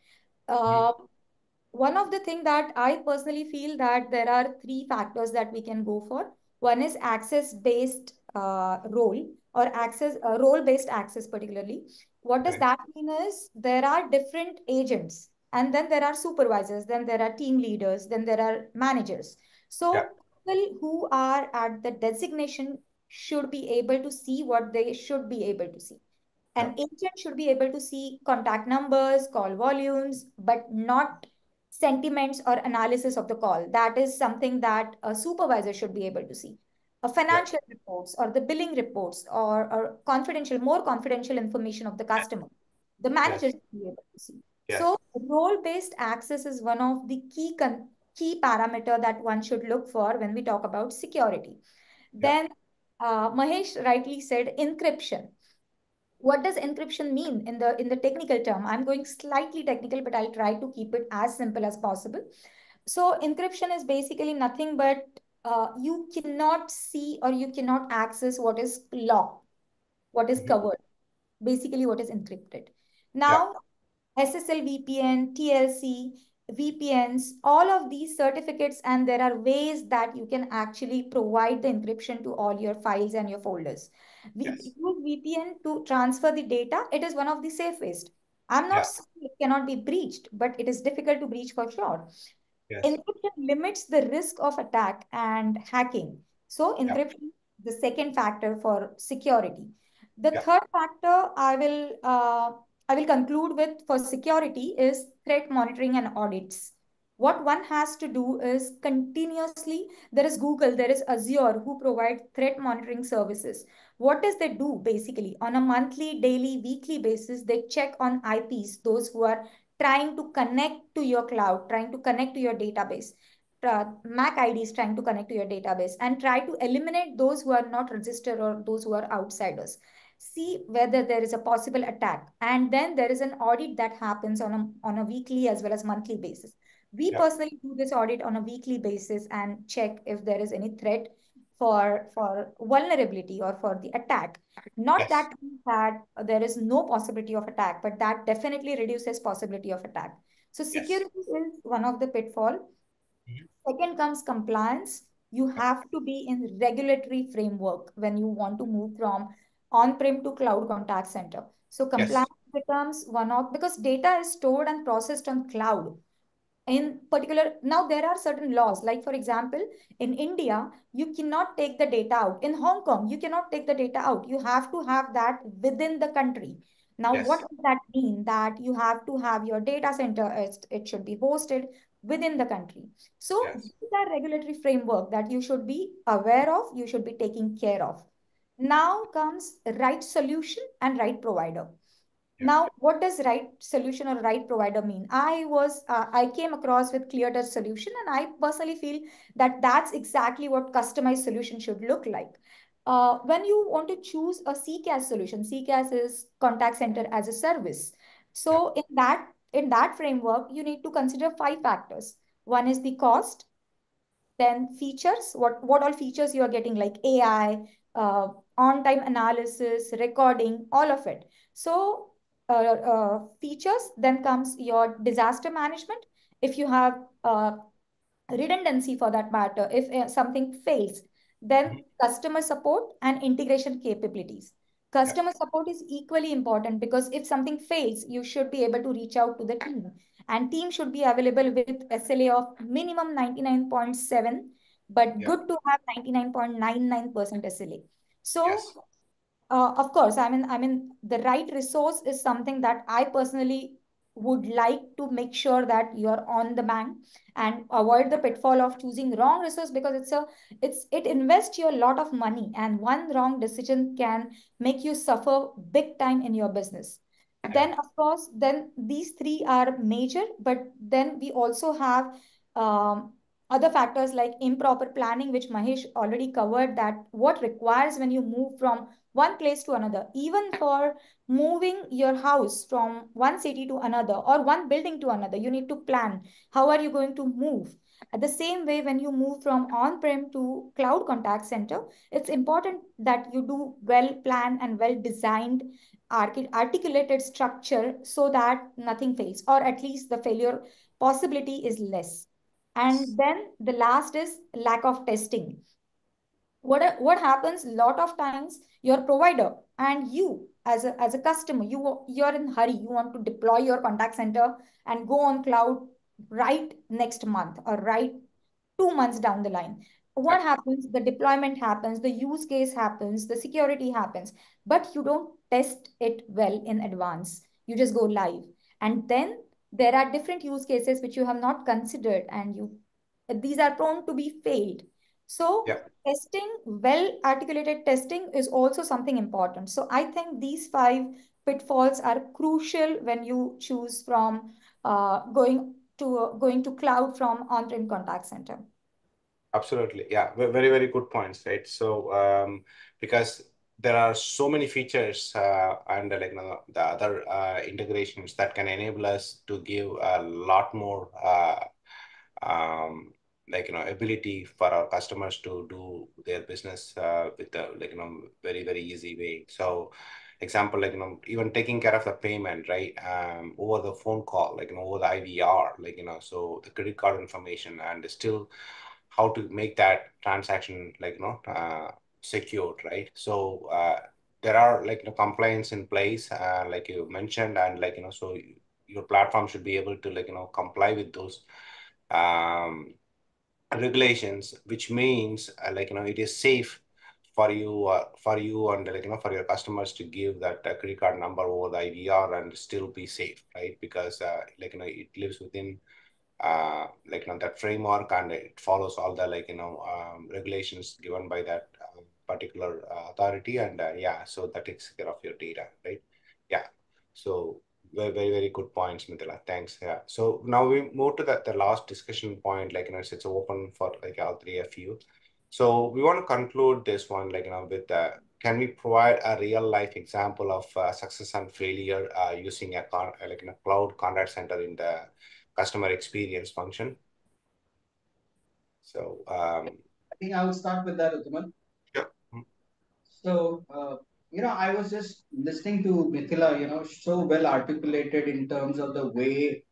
Mhm. Uh, One of the things that I personally feel that there are three factors that we can go for. One is access based role or access, role-based access particularly. What does Correct. that mean is there are different agents, and then there are supervisors, then there are team leaders, then there are managers. Yeah. So people who are at the designation should be able to see what they should be able to see. Yeah. An agent should be able to see contact numbers, call volumes, but not sentiments or analysis of the call. That is something that a supervisor should be able to see. A Yeah. financial reports or the billing reports or confidential, more confidential information of the customer. The manager Yes. should be able to see. Yes. So role-based access is one of the key parameter that one should look for when we talk about security. Yeah. Then Mahesh rightly said encryption. What does encryption mean in the technical term? I'm going slightly technical, but I'll try to keep it as simple as possible. So encryption is basically nothing but you cannot see or you cannot access what is locked, what is Mhm. covered, basically what is encrypted. Yeah. Now, SSL VPN, TLC, VPNs, all of these certificates, and there are ways that you can actually provide the encryption to all your files and your folders. We Yes. use VPN to transfer the data. It is one of the safest. I'm not Yeah. saying it cannot be breached, but it is difficult to breach for sure. Yes. Encryption limits the risk of attack and hacking. So Yeah. encryption is the second factor for security. The Yeah. third factor I will conclude with for security is threat monitoring and audits. What one has to do is continuously, there is Google, there is Azure who provide threat monitoring services. What does they do basically? On a monthly, daily, weekly basis, they check on IPs, those who are trying to connect to your cloud, trying to connect to your database. MAC IDs trying to connect to your database and try to eliminate those who are not registered or those who are outsiders. See whether there is a possible attack. And then there is an audit that happens on a weekly as well as monthly basis. We Yeah. personally do this audit on a weekly basis and check if there is any threat for vulnerability or for the attack. Not Yes. that that there is no possibility of attack, but that definitely reduces possibility of attack. So Yes. security is one of the pitfall. Mhm. Second comes compliance. You have to be in regulatory framework when you want to move from on-prem to cloud contact center. So Yes. compliance becomes one of, because data is stored and processed on cloud in particular. Now there are certain laws, like for example in India you cannot take the data out. In Hong Kong you cannot take the data out. You have to have that within the country. Now what Yes. does that mean? That you have to have your data center, it should be hosted within the country. So Yes. these are regulatory framework that you should be aware of, you should be taking care of. Now comes right solution and right provider. Yeah. Now, what does right solution or right provider mean? I came across with clear touch solution, and I personally feel that that's exactly what customized solution should look like. When you want to choose a CCAS solution, CCAS is contact center as a service. Yeah. So in that framework, you need to consider five factors. One is the cost, then features, what all features you are getting, like AI, on-time analysis, recording, all of it. So features, then comes your disaster management. If you have redundancy for that matter, if something fails, then Mhm. customer support and integration capabilities. Yeah. Customer support is equally important because if something fails, you should be able to reach out to the team, and team should be available with SLA of minimum 99.7, but Yeah. good to have 99.99% SLA. So Yes. of course, I mean, the right resource is something that I personally would like to make sure that you're on the bank and avoid the pitfall of choosing wrong resource, because it invests you a lot of money, and one wrong decision can make you suffer big time in your business. Yeah. Then, of course, then these three are major, but then we also have other factors like improper planning, which Mahesh already covered, that what requires when you move from one place to another. Even for moving your house from one city to another or one building to another, you need to plan how are you going to move. At the same way, when you move from on-prem to cloud contact center, it's important that you do well planned and well designed articulated structure so that nothing fails, or at least the failure possibility is less. And then the last is lack of testing. what happens a lot of times, your provider and you as a customer, you're in hurry, you want to deploy your contact center and go on cloud right next month or right 2 months down the line. Yeah. What happens? The deployment happens, the use case happens, the security happens, but you don't test it well in advance. You just go live. And then there are different use cases which you have not considered, and these are prone to be failed. So Yeah. testing, well articulated testing is also something important. So I think these five pitfalls are crucial when you choose from going to cloud from on-prem contact center. Absolutely. Yeah. Very, very good points, right? So, because there are so many features and the other integrations that can enable us to give a lot more ability for our customers to do their business with a very, very easy way. So, example, even taking care of the payment, right? Over the phone call, over the IVR, so the credit card information, and still how to make that transaction secured, right? So there are compliance in place, like you mentioned, and so your platform should be able to comply with those um, regulations, which means it is safe for you and for your customers to give that credit card number over the IVR and still be safe, right? Because it lives within that framework, and it follows all the regulations given by that particular authority, and yeah, so that takes care of your data, right? Yeah. So very, very, very good points, Mithila. Thanks. Yeah. So now we move to the last discussion point, it's open for all three of you. So we want to conclude this one with can we provide a real life example of success and failure using a cloud contact center in the customer experience function? So I think I will start with that, Uthaman. yeah. So, I was just listening to Mithila, so well articulated in terms of the way,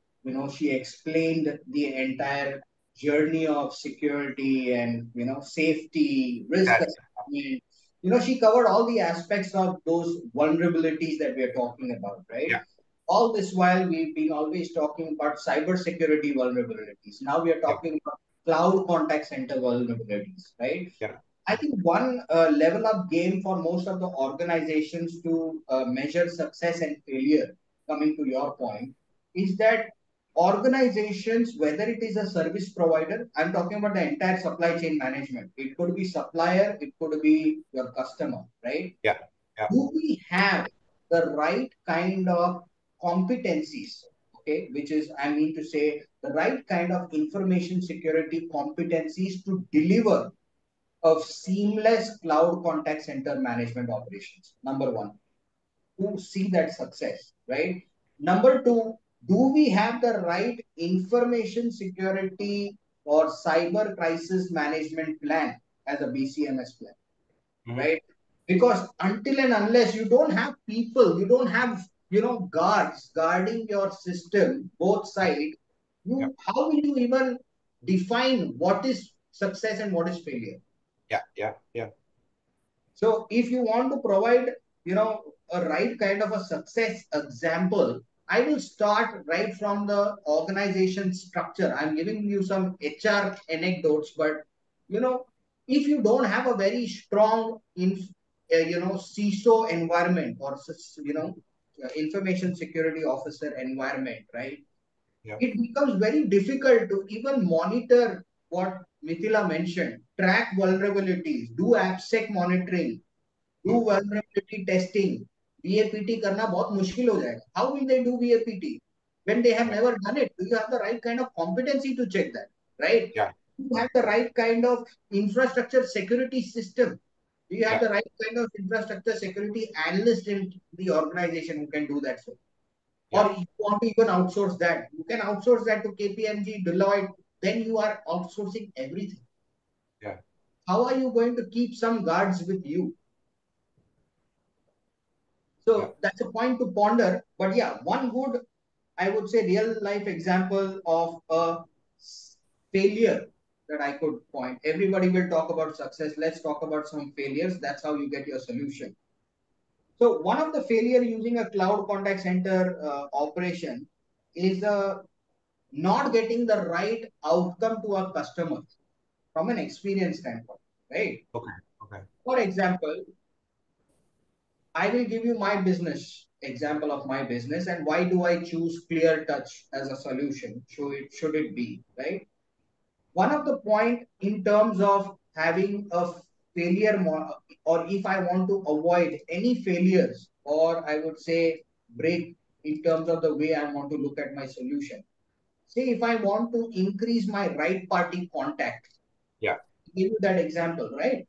she explained the entire journey of security and, safety, risk Exactly. assessment. She covered all the aspects of those vulnerabilities that we are talking about, right? Yeah. All this while we've been always talking about cybersecurity vulnerabilities. Now we are Yeah. talking about cloud contact center vulnerabilities, right? Yeah. I think one level up game for most of the organizations to measure success and failure, coming to your point, is that organizations, whether it is a service provider, I'm talking about the entire supply chain management. It could be supplier, it could be your customer, right? Yeah. Yeah. Do we have the right kind of competencies? Okay, which is, I mean to say, the right kind of information security competencies to deliver of seamless cloud contact center management operations. Number one, to see that success, right? Number two, do we have the right information security or cyber crisis management plan as a BCMS plan, Mhm. right? Because until and unless you don't have people, you don't have guards guarding your system both sides, Yeah. you how will you even define what is success and what is failure? Yeah. Yeah. Yeah. So if you want to provide, a right kind of a success example, I will start right from the organization structure. I'm giving you some HR anecdotes, but you know, if you don't have a very strong CISO environment or information security officer environment, right? Yeah. It becomes very difficult to even monitor what Mithila mentioned, track vulnerabilities, do AppSec monitoring, do Mhm. vulnerability testing. VAPT करना बहुत मुश्किल हो जाएगा. How will they do VAPT when they have Yeah. never done it? Do you have the right kind of competency to check that? Right? Yeah. Do you have the right kind of infrastructure security system? Do you have Yeah. the right kind of infrastructure security analyst in the organization who can do that for you? Yeah. Or you want to even outsource that? You can outsource that to KPMG, Deloitte. Then you are outsourcing everything. Yeah. How are you going to keep some guards with you? Yeah. So that's a point to ponder. But yeah, one good, I would say, real life example of a failure. that I could point. Everybody will talk about success. Let's talk about some failures. That's how you get your solution. So one of the failure using a cloud contact center operation is not getting the right outcome to our customers from an experience standpoint, right? Okay. Okay. For example, I will give you my business example of my business and why do I choose clear touch as a solution? Should it be, right? One of the point in terms of having a or if I want to avoid any failures or I would say break in terms of the way I want to look at my solution. Say if I want to increase my right party contact, Yeah. give you that example, right?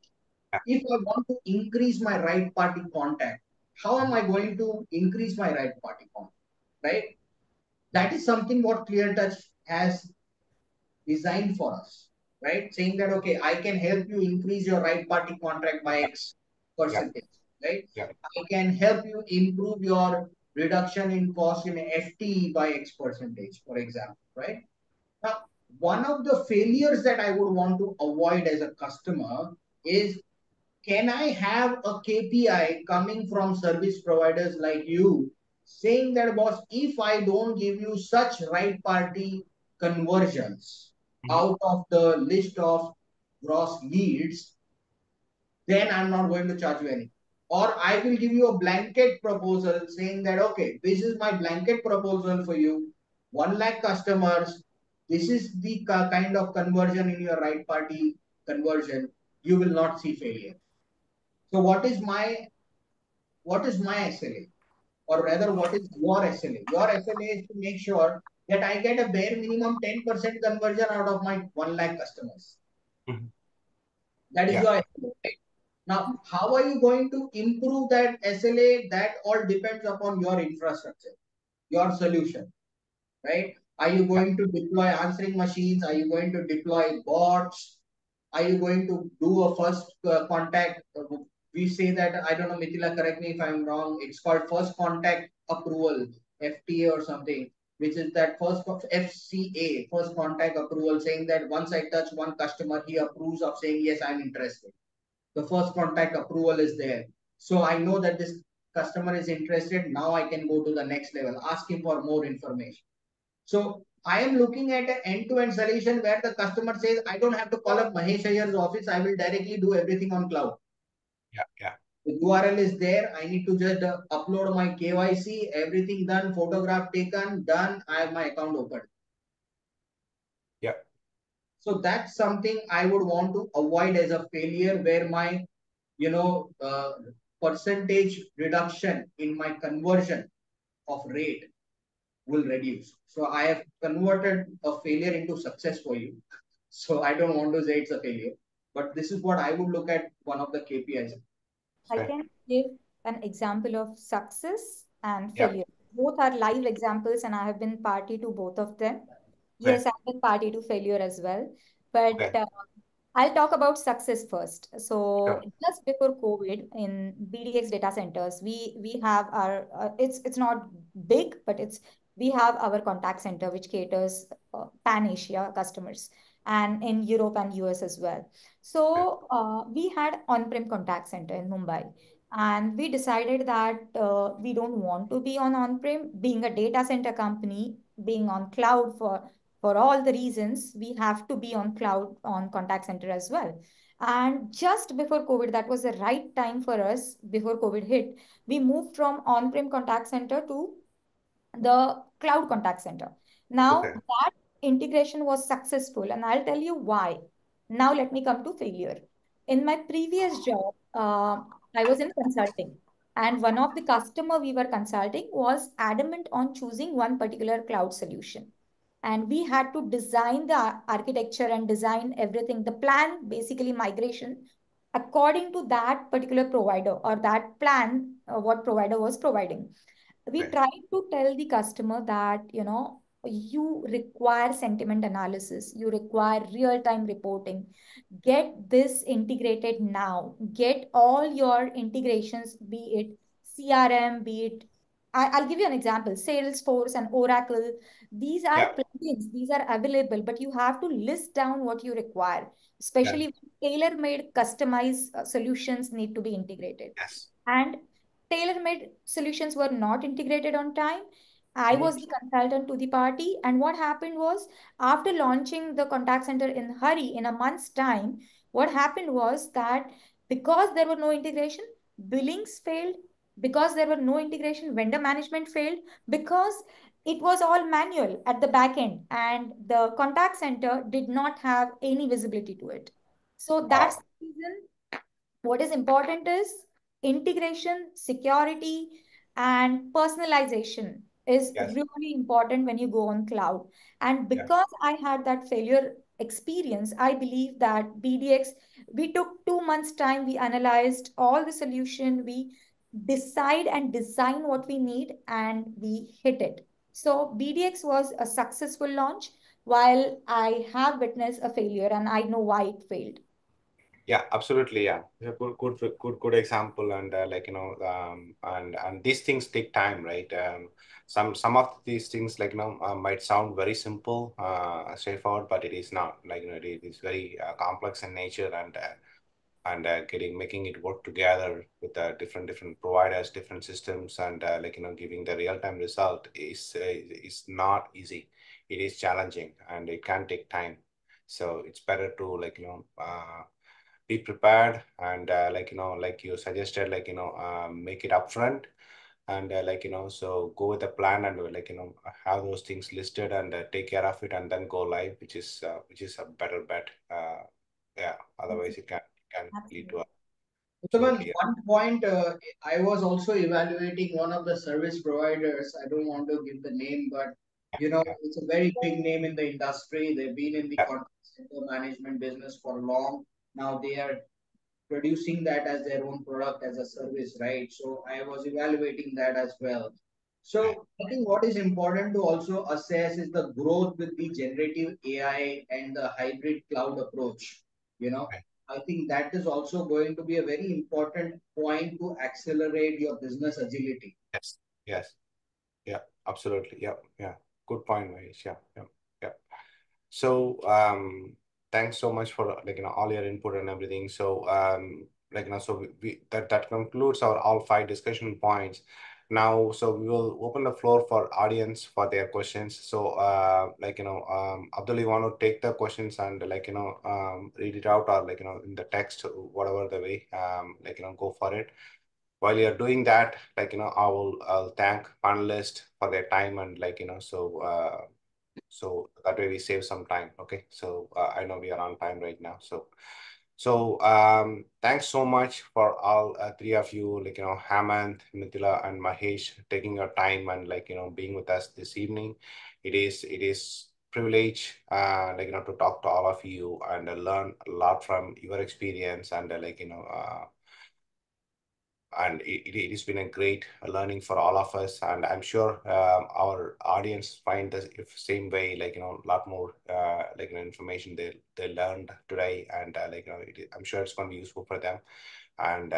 Yeah. If I want to increase my right party contact, how am Mhm. I going to increase my right party contact, right? That is something what ClearTouch has designed for us, right? Saying that, okay, I can help you increase your right party contract by X Yeah. percentage, right? Yeah. I can help you improve your reduction in cost in FT by X percentage, for example, right? Now, one of the failures that I would want to avoid as a customer is, can I have a KPI coming from service providers like you saying that, boss, if I don't give you such right party conversions Mhm. out of the list of gross leads, then I'm not going to charge you any. Or I will give you a blanket proposal saying that, okay, this is my blanket proposal for you. 1 lakh customers. This is the kind of conversion in your right party conversion. You will not see failure. So what is my SLA? Or rather, what is your SLA? Your SLA is to make sure that I get a bare minimum 10% conversion out of my 1 lakh customers. Mhm. That is Yeah. your SLA. Now, how are you going to improve that SLA? That all depends upon your infrastructure, your solution, right? Are you Yeah. going to deploy answering machines? Are you going to deploy bots? Are you going to do a first contact? We say that, I don't know, Mithila, correct me if I'm wrong. It's called first contact approval, FTA or something, which is that FCA, first contact approval, saying that once I touch one customer, he approves of saying, yes, I'm interested. The first contact approval is there. So I know that this customer is interested. Now I can go to the next level, ask him for more information. So I am looking at an end-to-end solution where the customer says, I don't have to call up Mahesh Ayer's office. I will directly do everything on cloud. Yeah. Yeah. The URL is there. I need to just upload my KYC, everything done, photograph taken, done. I have my account open. Yeah. So that's something I would want to avoid as a failure where my, you know, percentage reduction in my conversion of rate will reduce. So I have converted a failure into success for you. So I don't want to say it's a failure, but this is what I would look at one of the KPIs. I Okay. can give an example of success and Yeah. failure. Both are live examples, and I have been party to both of them. Okay. Yes, I've been party to failure as well. But Okay. I'll talk about success first. So Sure. just before COVID, in BDX data centers, we have our it's not big, but we have our contact center which caters pan Asia customers and in Europe and US as well. Okay. So we had on-prem contact center in Mumbai, and we decided that we don't want to be on-prem, being a data center company, being on cloud for all the reasons, we have to be on cloud on contact center as well. And just before COVID, that was the right time for us. Before COVID hit, we moved from on-prem contact center to the cloud contact center. Now Okay. that integration was successful, and I'll tell you why. Now let me come to failure. In my previous job, I was in consulting, and one of the customer we were consulting was adamant on choosing one particular cloud solution. And we had to design the architecture and design everything, the plan, basically migration, according to that particular provider or that plan, what provider was providing. We Okay. tried to tell the customer that, you require sentiment analysis, you require real time reporting, get this integrated now, get all your integrations, be it CRM, be it I'll give you an example. Salesforce and Oracle, these are Yeah. plugins, these are available, but you have to list down what you require, Yeah. especially tailor-made customized solutions need to be integrated. Yes. And tailor-made solutions were not integrated on time. I Mhm. was the consultant to the party, and what happened was, after launching the contact center in hurry in a month's time, what happened was that because there were no integration, billings failed. Because there were no integration, vendor management failed, because it was all manual at the back end, and the contact center did not have any visibility to it. So that's Wow. the reason what is important is integration, security, and personalization is Yes. really important when you go on cloud. And Yeah. because I had that failure experience, I believe that BDX, we took 2 months time, we analyzed all the solution, we decide and design what we need, and we hit it. So BDX was a successful launch, while I have witnessed a failure and I know why it failed. Yeah, absolutely. Yeah, it's a good example. And and these things take time, right? Some of these things, might sound very simple, straightforward, but it is not. It is very complex in nature, and getting making it work together with different providers, different systems, and giving the real time result is not easy. It is challenging, and it can take time. So it's better to be prepared, and like you suggested, make it upfront, and so go with the plan, and have those things listed, and take care of it, and then go live, which is a better bet. Yeah, otherwise it can lead to Absolutely. a So, well, absolutely. one point, I was also evaluating one of the service providers. I don't want to give the name, but Yeah, it's a very big name in the industry. They've been in the yeah, contact center management business for long. Now they are producing that as their own product as a service, right? So I was evaluating that as well. yeah, So I think what is important to also assess is the growth with the generative AI and the hybrid cloud approach. You know, right. I think that is also going to be a very important point to accelerate your business agility. Yes, yes, yeah, absolutely. Yeah, yeah, good point, Mahesh. Yeah, yeah, yeah. So, thanks so much for all your input and everything. So, so we that concludes our all five discussion points. Now, so we will open the floor for audience for their questions. So, Abdul, you want to take the questions and read it out, or in the text, whatever the way, go for it. While you're doing that, I'll thank panelists for their time, and so that way we save some time. Okay. So I know we are on time right now. So thanks so much for all three of you, Hamant, Mithila, and Mahesh, taking your time and being with us this evening. It is privilege to talk to all of you and learn a lot from your experience, and it has been a great learning for all of us, and I'm sure our audience find the same way, a lot more information they learned today, and I'm sure it's going to be useful for them. And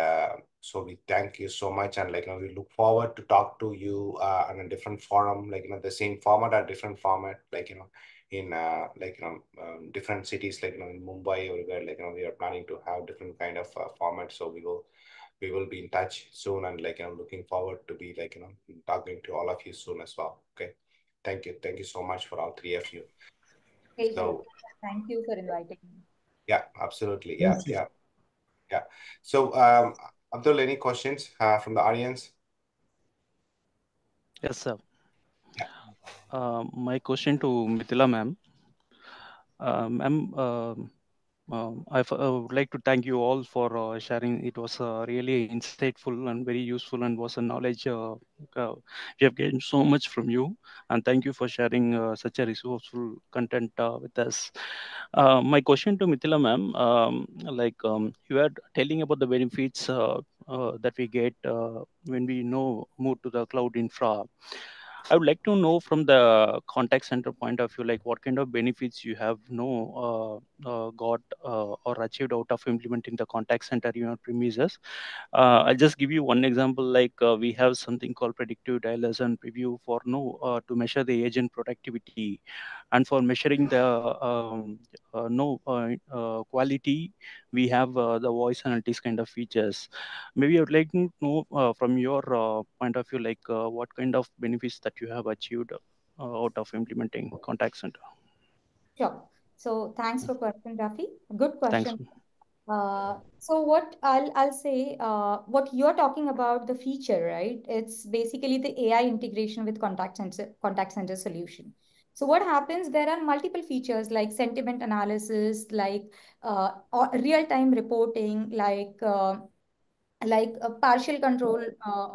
so we thank you so much, and we look forward to talk to you on a different forum, the same format or different format, in different cities, in Mumbai, or where we are planning to have different kind of format. So we will be in touch soon, and looking forward to be talking to all of you soon as well. Okay, thank you so much for all three of you. Pleasure. So Thank you for inviting me. yeah, absolutely. Yeah, Thank you. yeah, yeah. So Abdul, any questions from the audience? Yes, sir. Yeah, My question to Mithila ma'am. Ma'am, would like to thank you all for sharing. It was really insightful and very useful, and was a knowledge. We have gained so much from you, and thank you for sharing such a resourceful content with us. My question to Mithila ma'am, you were telling about the benefits that we get when we know move to the cloud infra. I would like to know from the contact center point of view, like what kind of benefits you have got or achieved out of implementing the contact center in your premises. I'll just give you one example. Like we have something called predictive dialers and preview for no to measure the agent productivity, and for measuring the no quality, we have the voice analytics kind of features. Maybe I would like to know from your point of view, like what kind of benefits that you have achieved out of implementing contact center. Sure. So thanks for question, Rafi. Good Thanks. question. So what I'll say, what you're talking about the feature, right? It's basically the AI integration with contact center solution. So what happens? There are multiple features like sentiment analysis, like real-time reporting, like a partial control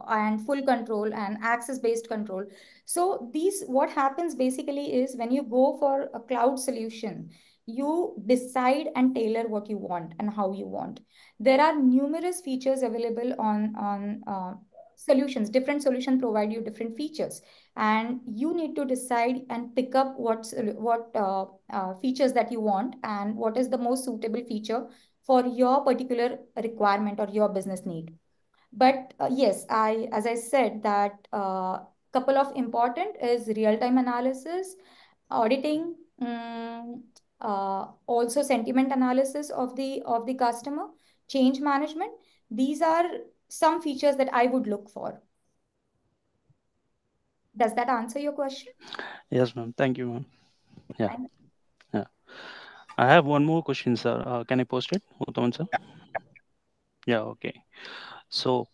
and full control and access based control. So these, what happens basically is when you go for a cloud solution, you decide and tailor what you want and how you want. There are numerous features available on solutions. Different solutions provide you different features, and you need to decide and pick up what features that you want and what is the most suitable feature for your particular requirement or your business need. But yes, as I said, that couple of important is real-time analysis, auditing, also sentiment analysis of the customer, change management. These are some features that I would look for. Does that answer your question? Yes, ma'am. Thank you, ma'am. Yeah. Thank Yeah. I have one more question, sir. Can I post it, Uttam sir? Yeah. Okay. So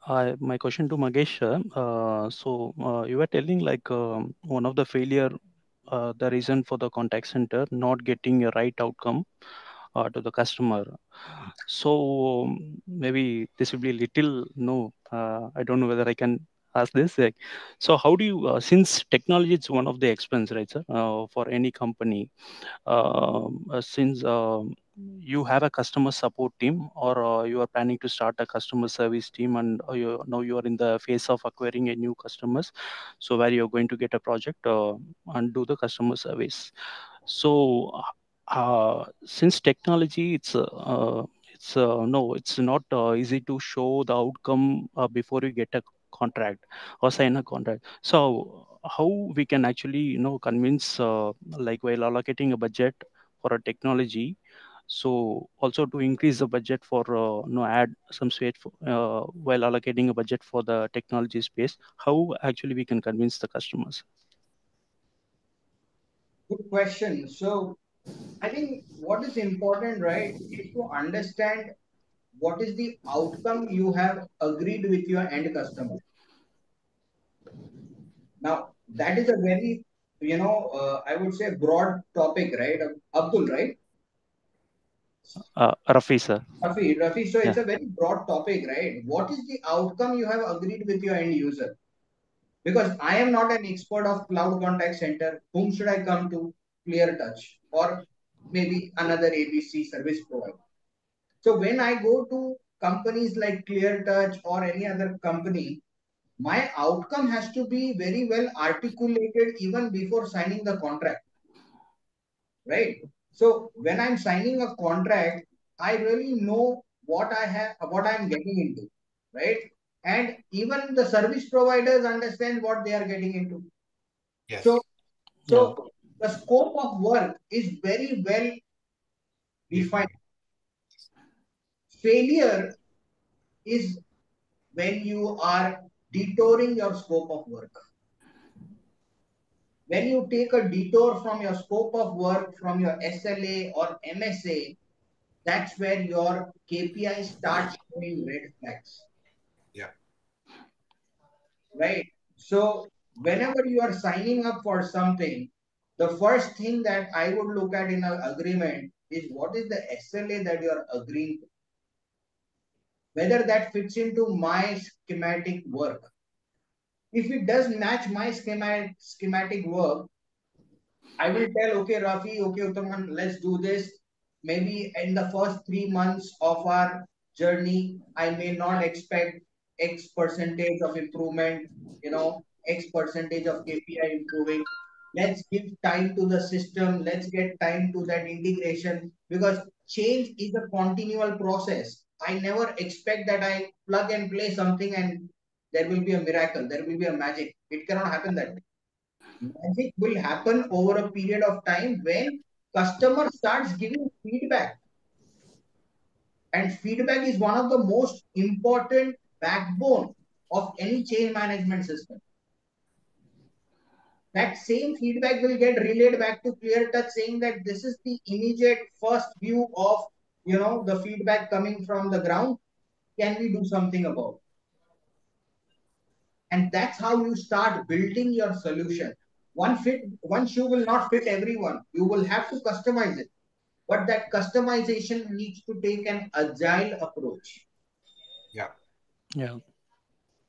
my question to Magesh, sir, you were telling like one of the failure, the reason for the contact center not getting a right outcome to the customer. So maybe this will be little no. I don't know whether I can ask this. Like, so how do you since technology is one of the expense, right, sir, for any company, since you have a customer support team or you are planning to start a customer service team and now you are in the phase of acquiring a new customers, so where you're going to get a project and do the customer service. So since technology it's no, it's not easy to show the outcome before you get a contract or sign a contract. So how we can actually convince like while allocating a budget for a technology, so also to increase the budget for add some space for, while allocating a budget for the technology space, how actually we can convince the customers. Good question. So I think what is important, right, is to understand what is the outcome you have agreed with your end customer. Now, that is a very, I would say broad topic, right? Abdul, right? Rafi sir. Rafi, so Yeah. it's a very broad topic, right? What is the outcome you have agreed with your end user? Because I am not an expert of cloud contact center. Whom should I come to? Clear Touch or maybe another ABC service provider. So when I go to companies like Clear Touch or any other company, my outcome has to be very well articulated even before signing the contract, right? So when I'm signing a contract, I really know what I have, what I'm getting into, right? And even the service providers understand what they are getting into. So, Yes. Yeah. so the scope of work is very well defined. Failure is when you are detouring your scope of work. When you take a detour from your scope of work, from your SLA or MSA, that's where your KPI starts showing red flags, Yeah. right? So whenever you are signing up for something, the first thing that I would look at in an agreement is what is the SLA that you are agreeing to, whether that fits into my schematic work. If it does match my schematic work, I will tell, okay, Rafi, okay, Uttaman, let's do this. Maybe in the first 3 months of our journey, I may not expect X percentage of improvement. X percentage of KPI improving. Let's give time to the system. Let's get time to that integration, because change is a continual process. I never expect that I plug and play something and there will be a miracle, there will be a magic. It cannot happen that way. Magic will happen over a period of time when customer starts giving feedback. And feedback is one of the most important backbone of any change management system. That same feedback will get relayed back to clear touch, saying that this is the immediate first view of the feedback coming from the ground. Can we do something about it? And that's how you start building your solution. One shoe will not fit everyone. You will have to customize it. But that customization needs to take an agile approach. Yeah. Yeah.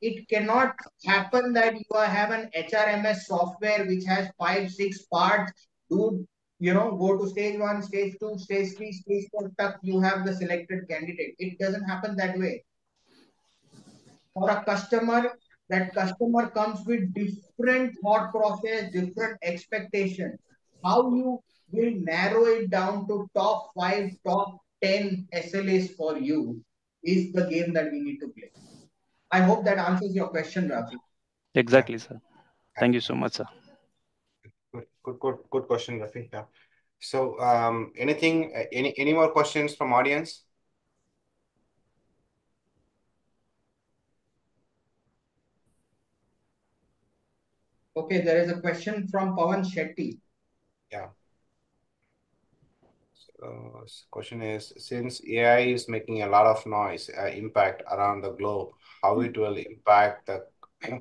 It cannot happen that you have an HRMS software which has 5, 6 parts. Do go to stage 1, stage 2, stage 3, stage 4, tuck, you have the selected candidate. It doesn't happen that way. For a customer, that customer comes with different thought process, different expectation. How you will narrow it down to top 5, top 10 SLAs for you is the game that we need to play. I hope that answers your question, Rafi. Yeah. Exactly, sir. Thank you so much, sir. Good question, Rafi. Yeah. So, any more questions from audience? Okay, there is a question from Pawan Shetty. Yeah. Question is, since AI is making a lot of noise, impact around the globe, how it will impact the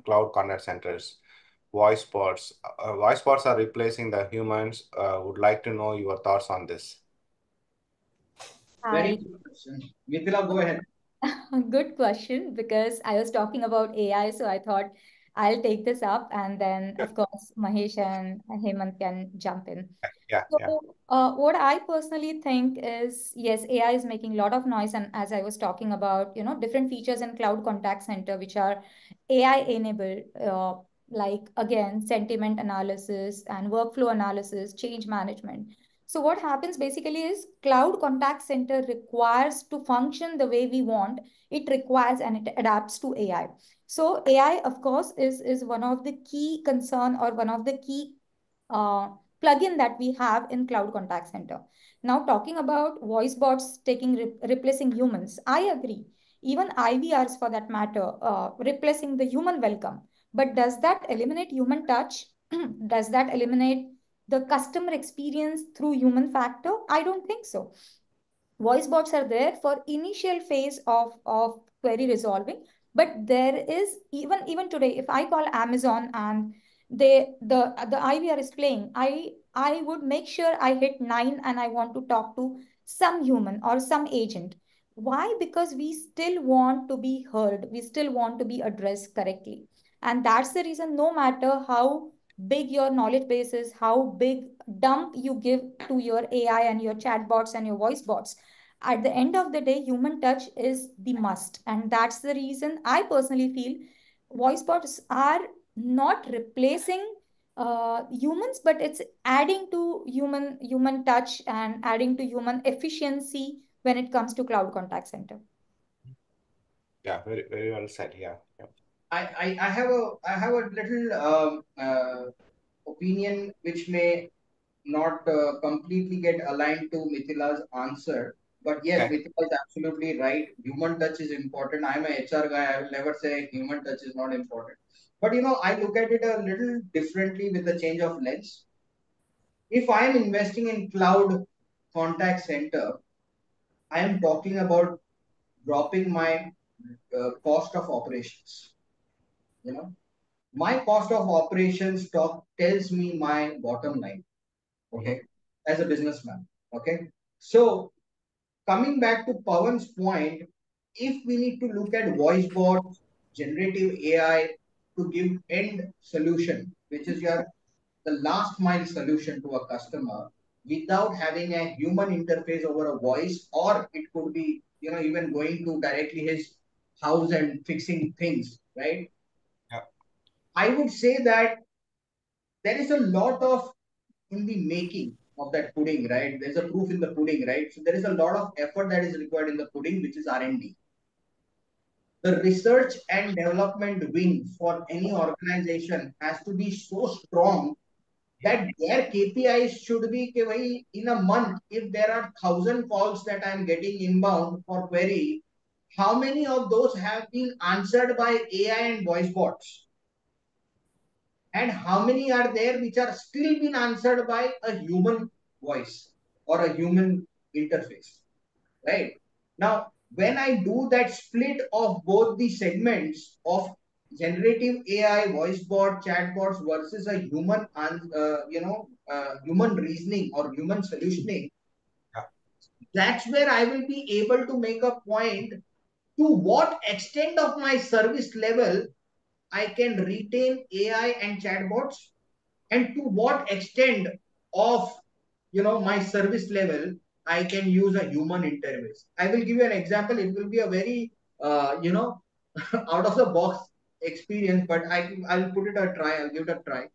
cloud contact centers, voice bots. Voice bots are replacing the humans. Would like to know your thoughts on this. Very Hi. good question. Mithila, go ahead. Good question, because I was talking about AI, so I thought I'll take this up, and then Yeah, of course Mahesh and Hemant can jump in. yeah, So, yeah. what I personally think is, yes, AI is making a lot of noise, and as I was talking about, different features in Cloud Contact Center which are AI enabled, like again, sentiment analysis and workflow analysis, change management. So what happens basically is Cloud Contact Center requires to function the way we want. It requires and it adapts to AI. So AI, of course, is one of the key concern or one of the key uh, plugin that we have in Cloud Contact Center. Now, talking about voice bots replacing humans, I agree. Even IVRs, for that matter, replacing the human welcome. But does that eliminate human touch? Does that eliminate the customer experience through human factor? I don't think so. Voice bots are there for initial phase of query resolving, but there is, even today, if I call Amazon and the IVR is playing, I would make sure I hit 9 and I want to talk to some human or some agent. Why? Because we still want to be heard, we still want to be addressed correctly. And that's the reason, no matter how big your knowledge base is, how big dump you give to your AI and your chatbots and your voice bots, at the end of the day, human touch is the must. And that's the reason I personally feel voice bots are not replacing humans, but it's adding to human touch and adding to human efficiency when it comes to Cloud Contact Center. Yeah, very, very well said. Yeah. Yeah. I have a little opinion which may not completely get aligned to Mithila's answer. But yes, Okay. Mithila is absolutely right. Human touch is important. I'm a HR guy. I will never say human touch is not important. But I look at it a little differently with the change of lens. If I am investing in cloud contact center, I am talking about dropping my cost of operations. You know, my cost of operations talk tells me my bottom line. Okay, as a businessman. Okay, so coming back to Pawan's point, if we need to look at voice bots, generative AI to give end solution, which is the last mile solution to a customer without having a human interface over a voice, or it could be, even going to directly his house and fixing things, right? Yeah. I would say that there is a lot of in the making of that pudding, right? There's a proof in the pudding, right? So there is a lot of effort that is required in the pudding, which is R&D. The research and development wing for any organization has to be so strong that their KPIs should be कि भाई, in a month, if there are 1,000 calls that I'm getting inbound for query, how many of those have been answered by AI and voice bots? And how many are there which are still being answered by a human voice or a human interface, right? Now, when I do that split of both the segments of generative AI, voice bot, chatbots versus a human, human reasoning or human solutioning, Yeah. that's where I will be able to make a point to what extent of my service level I can retain AI and chatbots, and to what extent of my service level I can use a human interface. I will give you an example. It will be a very out of the box experience, but I'll put it a try. I'll give it a try.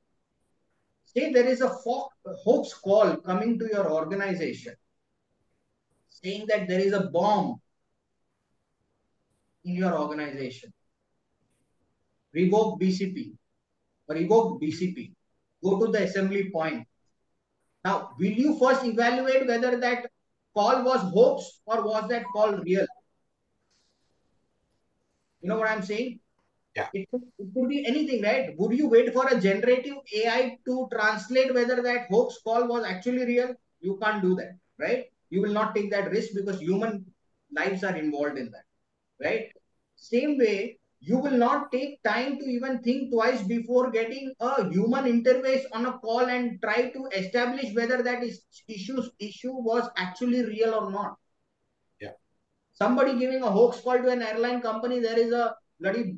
Say there is a hoax call coming to your organization saying that there is a bomb in your organization. Revoke BCP or revoke BCP. Go to the assembly point. Now, will you first evaluate whether that call was hoax or was that call real? You know what I'm saying? Yeah. It could be anything, right? Would you wait for a generative AI to translate whether that hoax call was actually real? You can't do that, right? You will not take that risk because human lives are involved in that, right? Same way, you will not take time to even think twice before getting a human interface on a call and try to establish whether that issue was actually real or not. Yeah. Somebody giving a hoax call to an airline company, there is a bloody,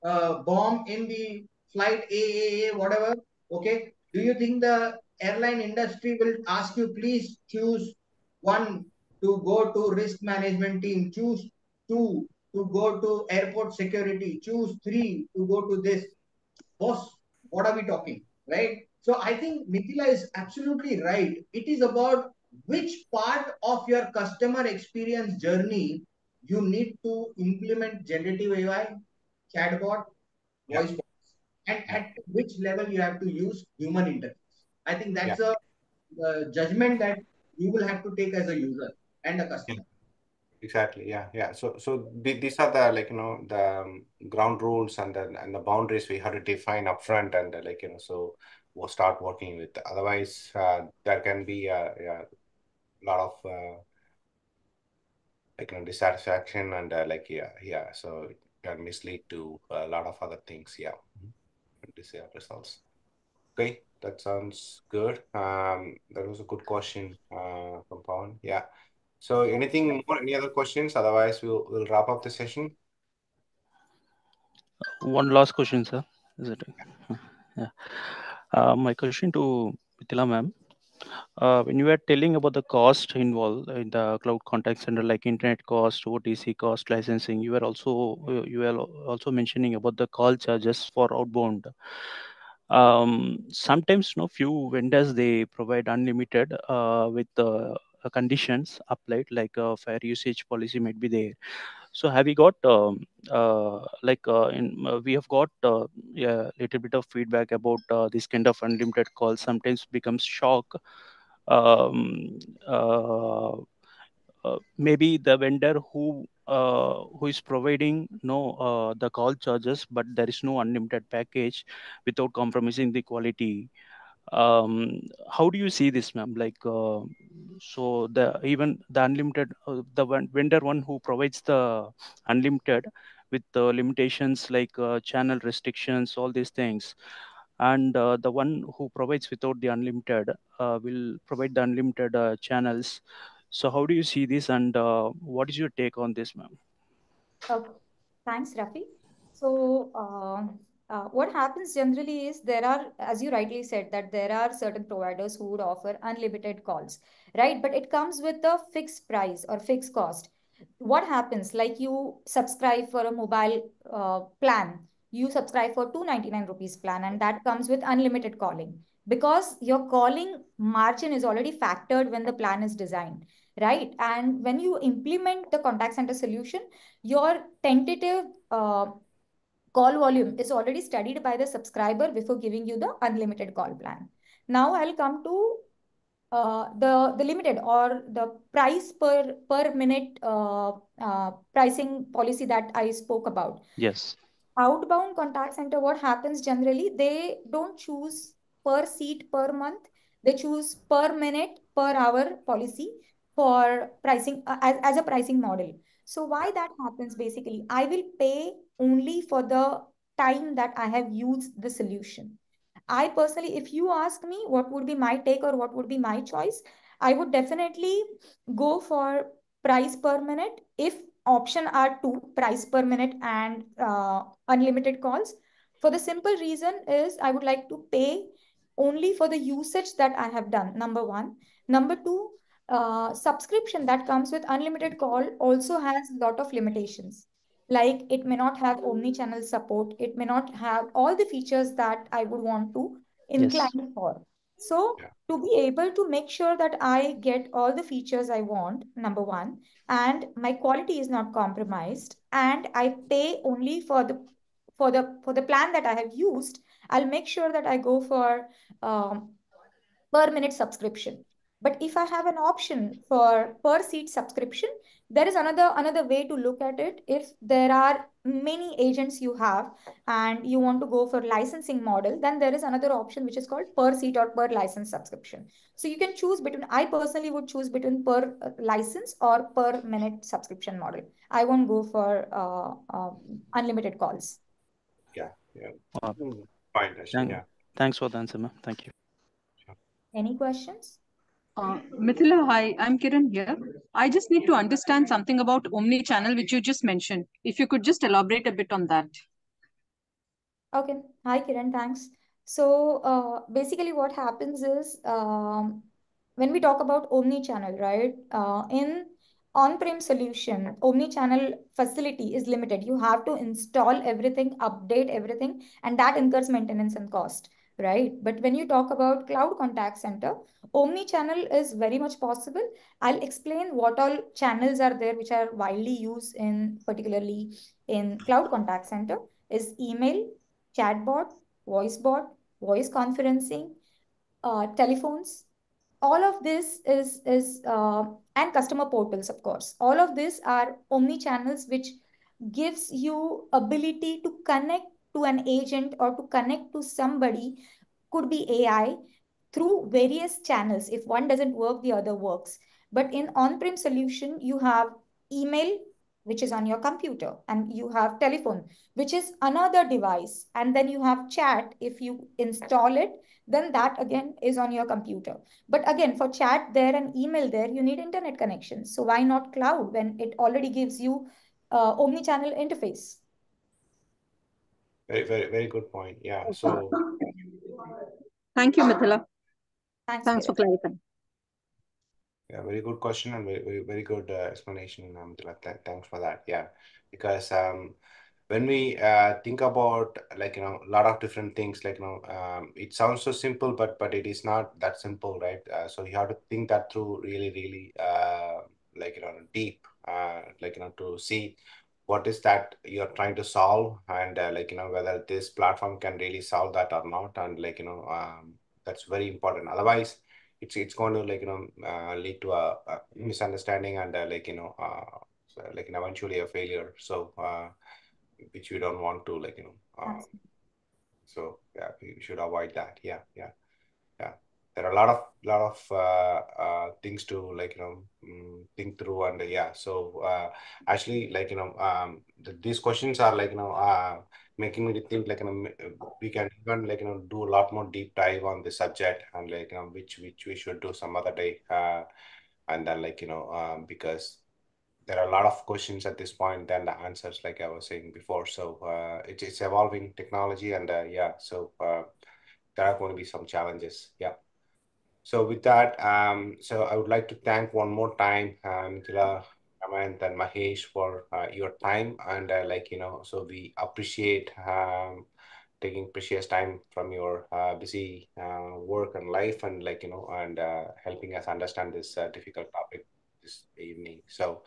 bomb in the flight AAA, whatever. Okay. Do you think the airline industry will ask you, please choose one to go to risk management team, choose two to go to airport security, choose three to go to this? Boss, what are we talking? Right? So I think Mithila is absolutely right. It is about which part of your customer experience journey you need to implement generative AI, chatbot, Yeah. voice bots, and Yeah. at which level you have to use human interface. I think Yeah. that's a judgment that you will have to take as a user and a Yeah. customer. Exactly. Yeah. Yeah. So these are the the ground rules and the boundaries we have to define upfront and so we'll start working with. Otherwise, there can be yeah, a lot of dissatisfaction and yeah. So it can mislead to a lot of other things. Yeah. Desired results. Okay, that sounds good. That was a good question from Pawan. Yeah. So anything more? Any other questions? Otherwise, we'll wrap up the session. One last question, sir. Is it? Yeah. My question to Mithila ma'am. When you were telling about the cost involved in the cloud contact center, like internet cost, OTC cost, licensing, you were also mentioning about the call charges for outbound. Sometimes, no, few vendors they provide unlimited with conditions applied, like fair usage policy might be there. So have you got we have got yeah, little bit of feedback about this kind of unlimited calls sometimes becomes shock. um, uh, Maybe the vendor who is providing no the call charges, but there is no unlimited package without compromising the quality. um, how do you see this, ma'am? Like so the even the unlimited vendor one who provides the unlimited with limitations like channel restrictions, all these things, and the one who provides without the unlimited will provide the unlimited channels. So how do you see this, and what is your take on this, ma'am? Okay. Thanks, Rafi. So, what happens generally is there are, as you rightly said, that there are certain providers who would offer unlimited calls, right? But it comes with a fixed price or fixed cost. What happens? Like you subscribe for a mobile plan, you subscribe for 299 rupees plan, and that comes with unlimited calling, because your calling margin is already factored when the plan is designed, right? And when you implement the contact center solution, your tentative call volume is already studied by the subscriber before giving you the unlimited call plan. Now I'll come to the limited or the price per minute pricing policy that I spoke about. Yes. Outbound contact center, what happens generally, they don't choose per seat per month, they choose per minute per hour policy for pricing, as a pricing model. So why that happens? Basically, I will pay only for the time that I have used the solution. I personally, if you ask me what would be my take or what would be my choice, I would definitely go for price per minute. If option are two, price per minute and unlimited calls, for the simple reason is I would like to pay only for the usage that I have done, number one. Number two, subscription that comes with unlimited call also has a lot of limitations. Like it may not have omni-channel support, it may not have all the features that I would want to Yes. incline for. So Yeah. to be able to make sure that I get all the features I want, number one, and my quality is not compromised, and I pay only for the plan that I have used, I'll make sure that I go for per minute subscription. But if I have an option for per seat subscription, there is another way to look at it. If there are many agents you have and you want to go for licensing model, then there is another option which is called per seat or per license subscription. So you can choose between, I personally would choose between per license or per minute subscription model. I won't go for unlimited calls. Yeah. Yeah. Uh, Fine, Ashwin. Yeah. Thanks for the answer, ma'am. Thank you. Sure. Any questions? Mithila, hi, I'm Kiran here. I just need to understand something about omni-channel, which you just mentioned. If you could just elaborate a bit on that. Okay. Hi, Kiran. Thanks. So basically what happens is when we talk about omni-channel, right? In on-prem solution, omni-channel facility is limited. You have to install everything, update everything, and that incurs maintenance and cost, right? But when you talk about cloud contact center, omni-channel is very much possible. I'll explain what all channels are there which are widely used in particularly in cloud contact center is email, chatbot, voice bot, voice conferencing, telephones. All of this is and customer portals, of course. All of these are omni channels, which gives you ability to connect to an agent or to connect to somebody. Could be AI through various channels. If one doesn't work, the other works. But in on-prem solution, you have email, which is on your computer, and you have telephone, which is another device, and then you have chat. If you install it, then that again is on your computer. But again, for chat there and email there, you need internet connection. So why not cloud when it already gives you omni-channel interface? Very, very, very good point. Yeah. So Thank you, Mithila. Thanks, Thanks for Kiran. clarifying. yeah, very good question and very good explanation, Mithila. Thanks for that. Yeah, because when we think about like a lot of different things, like it sounds so simple, but it is not that simple, right? So you have to think that through really, really like deep, like to see what is that you're trying to solve, and like whether this platform can really solve that or not, and like that's very important. Otherwise it's going to like lead to a misunderstanding and like so, like eventually a failure, so which we don't want to, like Thanks. so yeah, we should avoid that. Yeah, yeah, yeah. There are a lot of things to like think through, and yeah, so actually like these questions are like making me to think like we can even like do a lot more deep dive on the subject, and like which we should do some other day, and then like because there are a lot of questions at this point than the answers, like I was saying before. So it's evolving technology, and yeah, so there are going to be some challenges. Yeah. So with that, so I would like to thank one more time, Mithila, Amant and Mahesh for your time, and so we appreciate taking precious time from your busy work and life, and and helping us understand this difficult topic this evening. So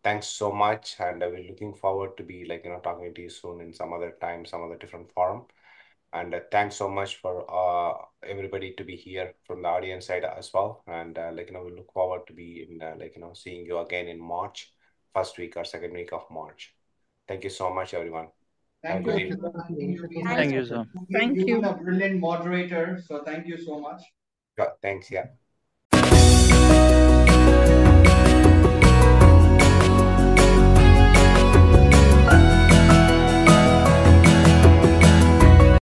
thanks so much, and we're looking forward to be talking to you soon in some other time, some other different forum. And thanks so much for everybody to be here from the audience side as well. And we look forward to be in seeing you again in March, first week or second week of March. Thank you so much, everyone. Have a Thank you, good Thank evening. everyone. I think you've been Thank Thank like you, sir. Thank you've been you. a brilliant moderator. So thank you so much. Thanks. Yeah.